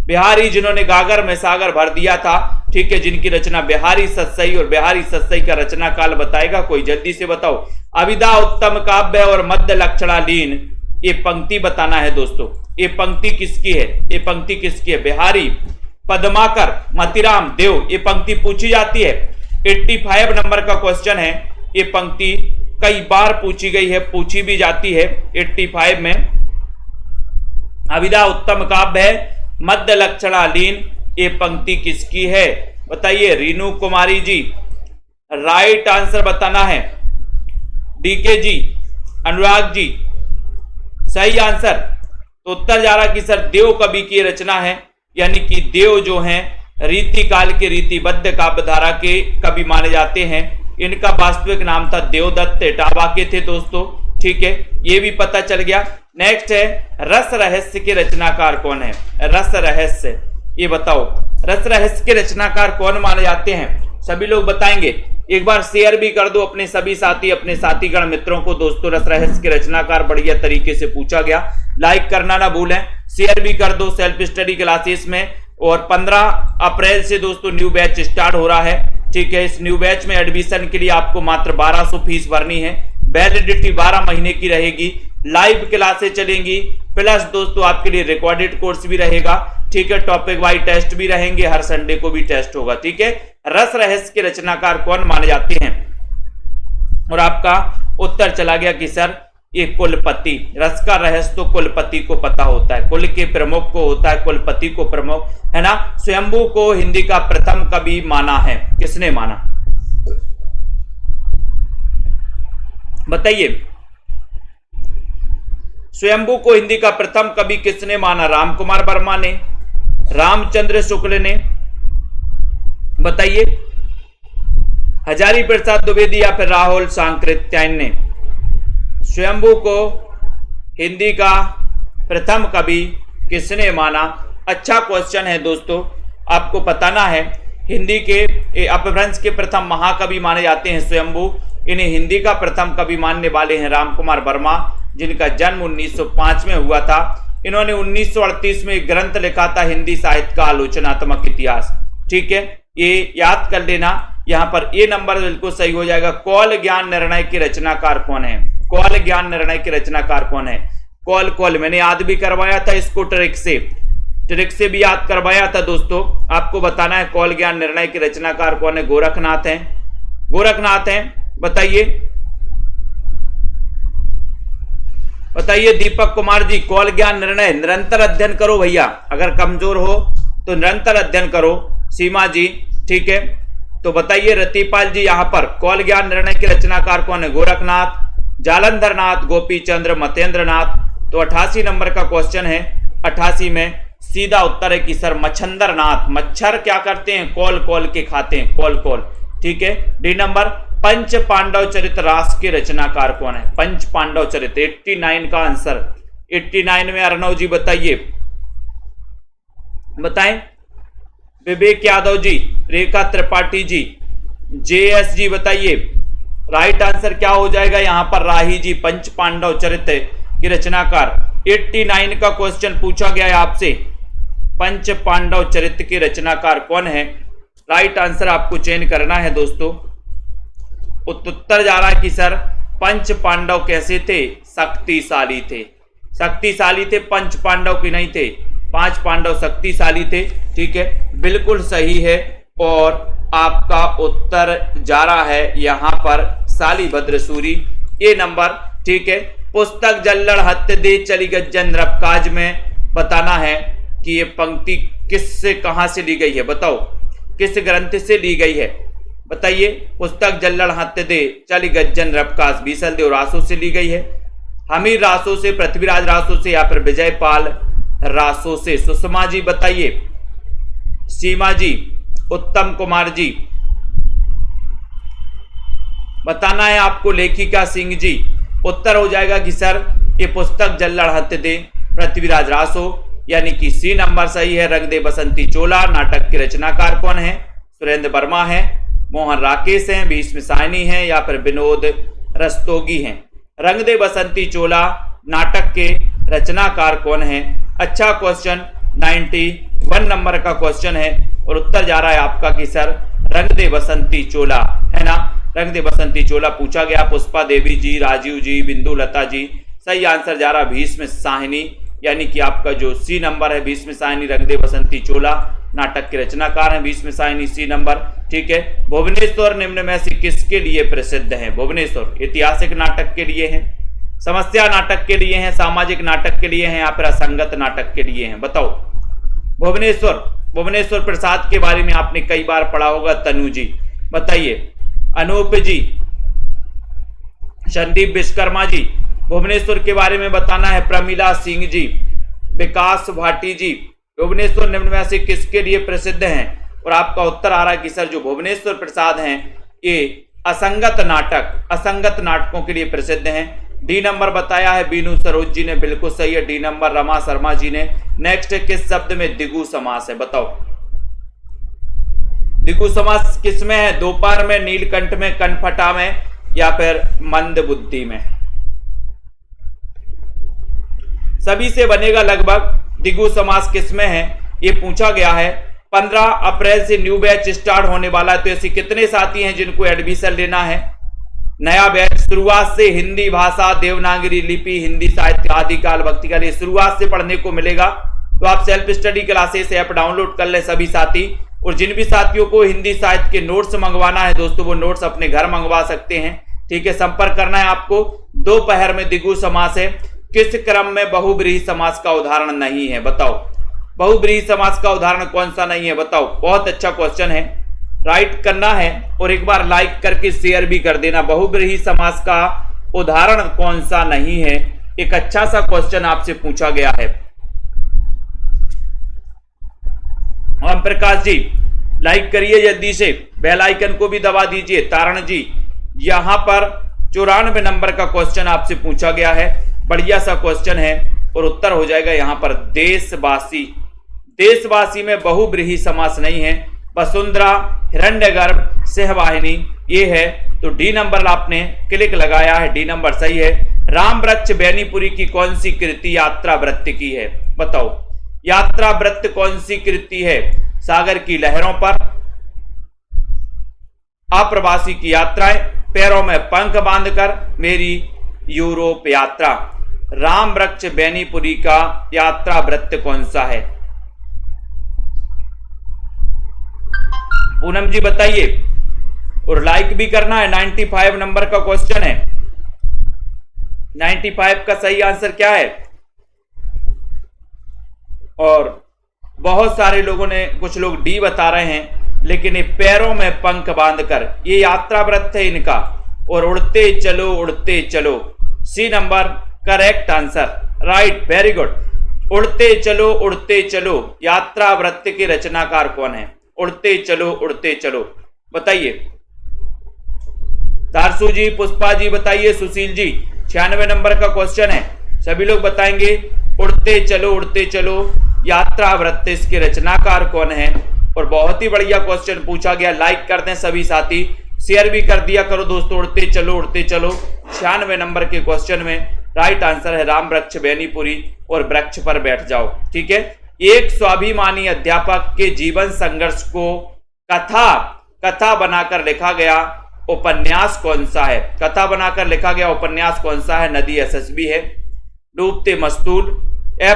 बिहारी जिन्होंने गागर में सागर भर दिया था, ठीक है, जिनकी रचना बिहारी सतसई, और बिहारी सतसई का रचना काल बताएगा कोई? जल्दी से बताओ। अभिधा उत्तम काव्य और मध्य लक्षणालीन, ये पंक्ति बताना है दोस्तों। ये पंक्ति किसकी है? ये पंक्ति किसकी है? बिहारी। पद्माकर, मतिराम, देव, ये पंक्ति पूछी जाती है। 85 नंबर का क्वेश्चन है। ये पंक्ति कई बार पूछी गई है, पूछी भी जाती है 85 में। अभिधा उत्तम काव्य है, मध्य लक्षणालीन, ये पंक्ति किसकी है? बताइए रीनू कुमारी जी। राइट आंसर बताना है। डीके जी, अनुराग जी, सही आंसर। तो उत्तर जा रहा कि सर देव कवि की रचना है, यानी कि देव जो हैं रीतिकाल के रीतिबद्ध काव्यधारा के कवि माने जाते हैं। इनका वास्तविक नाम था देवदत्त इटावा के थे दोस्तों। ठीक है, ये भी पता चल गया। नेक्स्ट है रस रहस्य के रचनाकार कौन है? रस रहस्य, ये बताओ रस रहस्य के रचनाकार कौन माने जाते हैं? सभी लोग बताएंगे। एक बार शेयर भी कर दो अपने सभी साथी, अपने साथीगण मित्रों को दोस्तों। रस रहस्य के रचनाकार बढ़िया तरीके से पूछा गया। लाइक करना ना भूलें, शेयर भी कर दो सेल्फ स्टडी क्लासेस में। और 15 अप्रैल से दोस्तों न्यू बैच स्टार्ट हो रहा है। ठीक है, इस न्यू बैच में एडमिशन के लिए आपको मात्र 1200 फीस भरनी है। वैलिडिटी 12 महीने की रहेगी। लाइव क्लासेस चलेंगी, प्लस दोस्तों आपके लिए रिकॉर्डेड कोर्स भी रहेगा। ठीक है, टॉपिक वाइज टेस्ट भी रहेंगे, हर संडे को भी टेस्ट होगा। ठीक है, रस रहस्य के रचनाकार कौन माने जाते हैं? और आपका उत्तर चला गया कि सर ये कुलपति। रस का रहस्य तो कुलपति को पता होता है, कुल के प्रमुख को होता है, कुलपति को प्रमुख, है ना। स्वयंभू को हिंदी का प्रथम कवि माना है, किसने माना? बताइए, स्वयंभू को हिंदी का प्रथम कवि किसने माना? राम कुमार वर्मा ने, रामचंद्र शुक्ल ने, बताइए, हजारी प्रसाद द्विवेदी या फिर राहुल सांकृत्यायन ने? स्वयंभू को हिंदी का प्रथम कवि किसने माना? अच्छा क्वेश्चन है दोस्तों, आपको बताना है। हिंदी के अपभ्रंश के प्रथम महाकवि माने जाते हैं स्वयंभू। इन्हें हिंदी का प्रथम कवि मानने वाले हैं राम कुमार वर्मा, जिनका जन्म 1905 में हुआ था। इन्होंने 1938 में एक ग्रंथ लिखा था, हिंदी साहित्य का आलोचनात्मक इतिहास। ठीक है, ये याद कर लेना। यहाँ पर ए नंबर बिल्कुल सही हो जाएगा। कौल ज्ञान निर्णय के रचनाकार कौन है? कौल ज्ञान निर्णय के रचनाकार कौन है? कौल मैंने याद भी करवाया था इसको, ट्रिक से भी याद करवाया था दोस्तों। आपको बताना है कौल ज्ञान निर्णय के रचनाकार कौन है? गोरखनाथ हैं। बताइए दीपक कुमार जी, कौल ज्ञान निर्णय निरंतर अध्ययन करो भैया, अगर कमजोर हो तो निरंतर अध्ययन करो। सीमा जी, ठीक है, तो बताइए रतिपाल जी, यहाँ पर कौल ज्ञान निर्णय के रचनाकार कौन है? गोरखनाथ, जालंधर नाथ, गोपी चंद्र, मतेंद्र नाथ। तो 88 नंबर का क्वेश्चन है। 88 में सीधा उत्तर है कि सर मच्छंदर नाथ। मच्छर क्या करते हैं? कौल के खाते हैं, कौल। ठीक है, डी नंबर पंच पांडव चरित रास के रचनाकार कौन है? पंच पांडव चरित 89 का आंसर। 89 में अर्णव जी बताइए, बताएं। विवेक यादव जी, रेखा त्रिपाठी जी, जेएस जी बताइए राइट आंसर क्या हो जाएगा? यहां पर राही जी, पंच पांडव चरित के रचनाकार। 89 का क्वेश्चन पूछा गया है आपसे, पंच पांडव चरित्र के रचनाकार कौन है? राइट आंसर आपको चयन करना है दोस्तों। उत्तर जा रहा है कि सर पंच पांडव कैसे थे? शक्तिशाली थे। पंच पांडव की नहीं थे, 5 पांडव शक्तिशाली थे। ठीक है, बिल्कुल सही है। और आपका उत्तर जा रहा है यहां पर शालिभद्र सूरी, ये नंबर। ठीक है, पुस्तक जल्लड़ हत्य दे चली गज्जन रबकाज में बताना है कि ये पंक्ति किससे कहां से ली गई है? बताओ, किस ग्रंथ से ली गई है? बताइए। पुस्तक जल्लड़ हत्य दे चली गज्जन रबकाज बीसल देव रासो से ली गई है, हमीर रासो से, पृथ्वीराज रासो से, या फिर विजयपाल रासो से? सुषमा जी बताइए, सीमा जी, उत्तम कुमार जी बताना है आपको। लेखिका सिंह जी, उत्तर हो जाएगा कि सर ये पुस्तक जल्लड़ हत्य दे पृथ्वीराज रासो, यानी कि सी नंबर सही है। रंग दे बसंती चोला नाटक के रचनाकार कौन है? सुरेंद्र वर्मा है, मोहन राकेश हैं, भीष्म साहनी हैं या फिर विनोद रस्तोगी हैं। रंग दे बसंती चोला नाटक के रचनाकार कौन है? अच्छा क्वेश्चन, 91 नंबर का क्वेश्चन है और उत्तर जा रहा है आपका कि सर रंग दे बसंती चोला, है ना। रंग दे बसंती चोला पूछा गया। पुष्पा देवी जी, राजीव जी, बिंदु लता जी, सही आंसर जा रहा भीष्म साहनी, यानी कि आपका जो सी नंबर है भीष्म साहनी। रंग दे बसंती चोला नाटक के रचनाकार हैं भीष्म साहनी, सी नंबर, ठीक है। भुवनेश्वर निम्न में से किसके लिए प्रसिद्ध है? भुवनेश्वर ऐतिहासिक नाटक के लिए है, समस्या नाटक के लिए है, सामाजिक नाटक के लिए है या फिर असंगत नाटक के लिए है? बताओ। भुवनेश्वर प्रसाद के बारे में आपने कई बार पढ़ा होगा। तनु जी बताइए। अनूप जी, संदीप विश्वकर्मा जी, भुवनेश्वर के बारे में बताना है। प्रमिला सिंह जी, विकास भाटी जी, भुवनेश्वर निम्न में से किसके लिए प्रसिद्ध हैं? और आपका उत्तर आ रहा है कि सर जो भुवनेश्वर प्रसाद हैं ये असंगत नाटकों के लिए प्रसिद्ध हैं। डी नंबर बताया है बीनू सरोज जी ने, बिल्कुल सही है डी नंबर। रमा शर्मा जी ने। नेक्स्ट किस शब्द में दिगु समास है? बताओ। दिगु समास किस में है? दोपहर में, नीलकंठ में, कनफटा में या फिर मंद बुद्धि में? सभी से बनेगा लगभग। दिगु समास किस में है ये पूछा गया है। 15 अप्रैल से न्यू बैच स्टार्ट होने वाला है, तो ऐसे कितने साथी हैं जिनको एडमिशन लेना है? नया बैच शुरुआत से हिंदी भाषा, देवनागरी लिपि, हिंदी साहित्य, आदिकाल, भक्तिकाल, ये शुरुआत से पढ़ने को मिलेगा। तो आप self study classes app download कर ले सभी साथी। और जिन भी साथियों को हिंदी साहित्य के नोट्स मंगवाना है दोस्तों, वो नोट्स अपने घर मंगवा सकते हैं, ठीक है। संपर्क करना है आपको। दोपहर में दिगु समास है। किस क्रम में बहुब्रीहि समास का उदाहरण नहीं है? बताओ। बहुब्रीहि समास का उदाहरण कौन सा नहीं है? बताओ। बहुत अच्छा क्वेश्चन है, राइट करना है और एक बार लाइक करके शेयर भी कर देना। बहुब्रीहि समास का उदाहरण कौन सा नहीं है? एक अच्छा सा क्वेश्चन आपसे पूछा गया है। ओम प्रकाश जी लाइक करिए जल्दी से, बेल आइकन को भी दबा दीजिए। तारण जी, यहां पर 94 नंबर का क्वेश्चन आपसे पूछा गया है, बढ़िया सा क्वेश्चन है और उत्तर हो जाएगा यहां पर देशवासी। देशवासी में बहुब्रीहि समास नहीं है। वसुंधरा, हिरण्यगर्भ, सिंहवाहिनी ये है, तो डी नंबर आपने क्लिक लगाया है, डी नंबर सही है। राम वृक्ष बेनीपुरी की कौन सी कृति यात्रा वृत्त की है? बताओ। यात्रा वृत्त कौन सी कृति है? सागर की लहरों पर, अप्रवासी की यात्राएं, पैरों में पंख बांधकर, मेरी यूरोप यात्रा। राम वृक्ष बेनीपुरी का यात्रा वृत्त कौन सा है? पूनम जी बताइए और लाइक भी करना है। 95 नंबर का क्वेश्चन है। 95 का सही आंसर क्या है? और बहुत सारे लोगों ने, कुछ लोग डी बता रहे हैं, लेकिन ये पैरों में पंख बांधकर ये यात्रा व्रत है इनका। और उड़ते चलो, C number correct answer, right, very good. उड़ते चलो यात्रा व्रत के रचनाकार कौन है? उड़ते चलो बताइए। तारसू जी, पुष्पा जी बताइए, सुशील जी। 96 नंबर का क्वेश्चन है, सभी लोग बताएंगे। उड़ते चलो यात्रा वृत्त इसके रचनाकार कौन है? और बहुत ही बढ़िया क्वेश्चन पूछा गया, लाइक कर दें सभी साथी, शेयर भी कर दिया करो दोस्तों। उड़ते चलो 96 नंबर के क्वेश्चन में राइट आंसर है राम वृक्ष बेनीपुरी और वृक्ष पर बैठ जाओ, ठीक है। एक स्वाभिमानी अध्यापक के जीवन संघर्ष को कथा बनाकर लिखा गया उपन्यास कौन सा है? कथा बनाकर लिखा गया उपन्यास कौन सा है? नदी यशस्वी है, डूबते मस्तूल,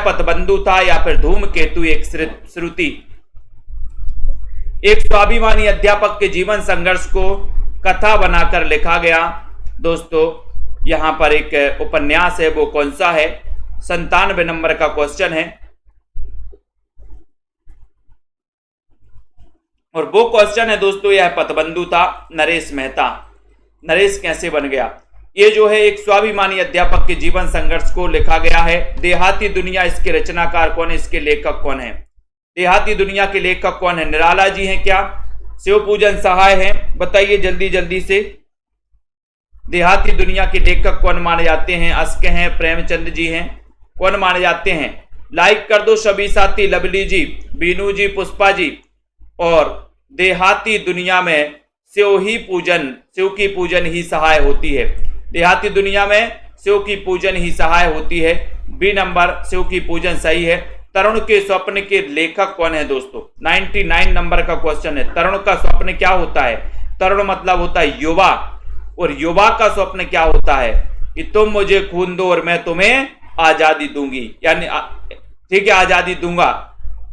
पतबंधु था या फिर धूमकेतु एक श्रुति। एक स्वाभिमानी अध्यापक के जीवन संघर्ष को कथा बनाकर लिखा गया दोस्तों, यहां पर एक उपन्यास है, वो कौन सा है? 97 नंबर का क्वेश्चन है और वो क्वेश्चन है दोस्तों, यह पतबंधु था, नरेश मेहता। नरेश कैसे बन गया? ये जो है एक स्वाभिमानी अध्यापक के जीवन संघर्ष को लिखा गया है। देहाती दुनिया इसके रचनाकार कौन है? इसके लेखक कौन है? देहाती दुनिया के लेखक कौन है? निराला जी हैं क्या? शिवपूजन सहाय हैं? बताइए जल्दी जल्दी से। देहाती दुनिया के लेखक कौन माने जाते हैं? अस्क हैं, प्रेमचंद जी हैं, कौन माने जाते हैं? लाइक कर दो सभी साथी। लवली जी, बीनू जी, पुष्पा जी। और देहाती दुनिया में शिव की पूजन ही सहाय होती है। देहाती दुनिया में शिव की पूजन ही सहाय होती है। बी नंबर, शिव की पूजन सही है। तरुण के स्वप्न के लेखक कौन है दोस्तों? 99 नंबर का क्वेश्चन है। तरुण का स्वप्न क्या होता है? तरुण मतलब होता है युवा, और युवा का स्वप्न क्या होता है कि तुम मुझे खून दो और मैं तुम्हें आजादी दूंगी, यानी ठीक है, आजादी दूंगा,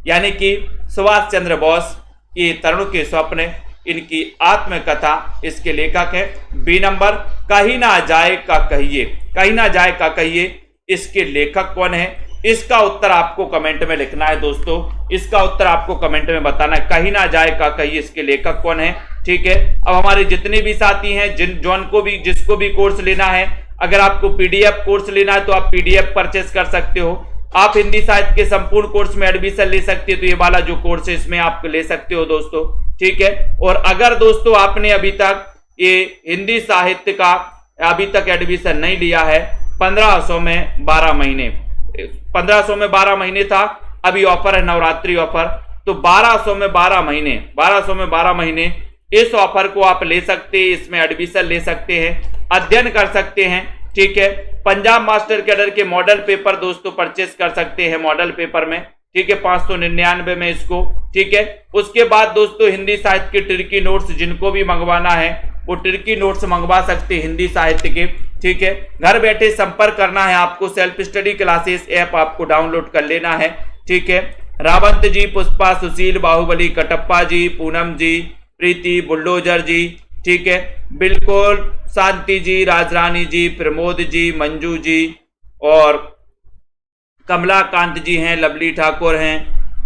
यानी कि सुभाष चंद्र बोस। ये तरुण के स्वप्न, इनकी आत्मकथा, इसके लेखक है। बी नंबर, कहीं ना जाए का कहिए। कहीं ना जाए का कहिए, इसके लेखक कौन है? इसका उत्तर आपको कमेंट में लिखना है दोस्तों। इसका उत्तर आपको कमेंट में बताना है। कहीं ना जाए का कहिए, इसके लेखक कौन है? ठीक है। अब हमारे जितने भी साथी हैं, जिसको भी कोर्स लेना है, अगर आपको पीडीएफ कोर्स लेना है तो आप पीडीएफ परचेस कर सकते हो। आप हिंदी साहित्य के संपूर्ण कोर्स में एडमिशन ले सकते हो, तो ये वाला जो कोर्स है इसमें आप ले सकते हो दोस्तों। ठीक है। और अगर दोस्तों आपने अभी तक ये हिंदी साहित्य का अभी तक एडमिशन नहीं लिया है, 1500 में 12 महीने, 1500 में 12 महीने था, अभी ऑफर है नवरात्रि ऑफर, तो 1200 में 12 महीने, 1200 में 12 महीने इस ऑफर को आप ले सकते हैं। इसमें एडमिशन ले सकते हैं, अध्ययन कर सकते हैं। ठीक है। पंजाब मास्टर कैडर के मॉडल पेपर दोस्तों परचेस कर सकते हैं मॉडल पेपर में। ठीक है, 599 में इसको। ठीक है। उसके बाद दोस्तों हिंदी साहित्य के ट्रिकी नोट्स जिनको भी मंगवाना है वो ट्रिकी नोट्स मंगवा सकते हैं हिंदी साहित्य के। ठीक है। घर बैठे संपर्क करना है आपको। सेल्फ स्टडी क्लासेस ऐप आपको डाउनलोड कर लेना है। ठीक है। रावंत जी, पुष्पा, सुशील, बाहुबली, कटप्पा जी, पूनम जी, प्रीति, बुलडोजर जी। ठीक है, बिल्कुल, शांति जी, राजरानी जी, प्रमोद जी, मंजू जी और कमलाकांत जी हैं, लवली ठाकुर हैं,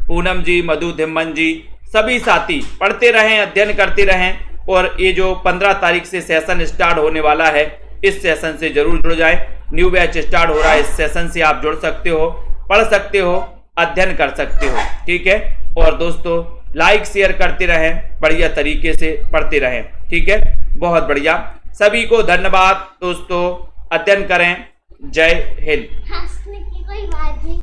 पूनम जी, मधु धिम्मन जी। सभी साथी पढ़ते रहें, अध्ययन करते रहें। और ये जो 15 तारीख से सेशन स्टार्ट होने वाला है, इस सेशन से जरूर जुड़ जाए। न्यू बैच स्टार्ट हो रहा है, इस सेशन से आप जुड़ सकते हो, पढ़ सकते हो, अध्ययन कर सकते हो। ठीक है। और दोस्तों लाइक शेयर करते रहें, बढ़िया तरीके से पढ़ते रहें। ठीक है, बहुत बढ़िया। सभी को धन्यवाद दोस्तों, अध्ययन करें। जय हिंद।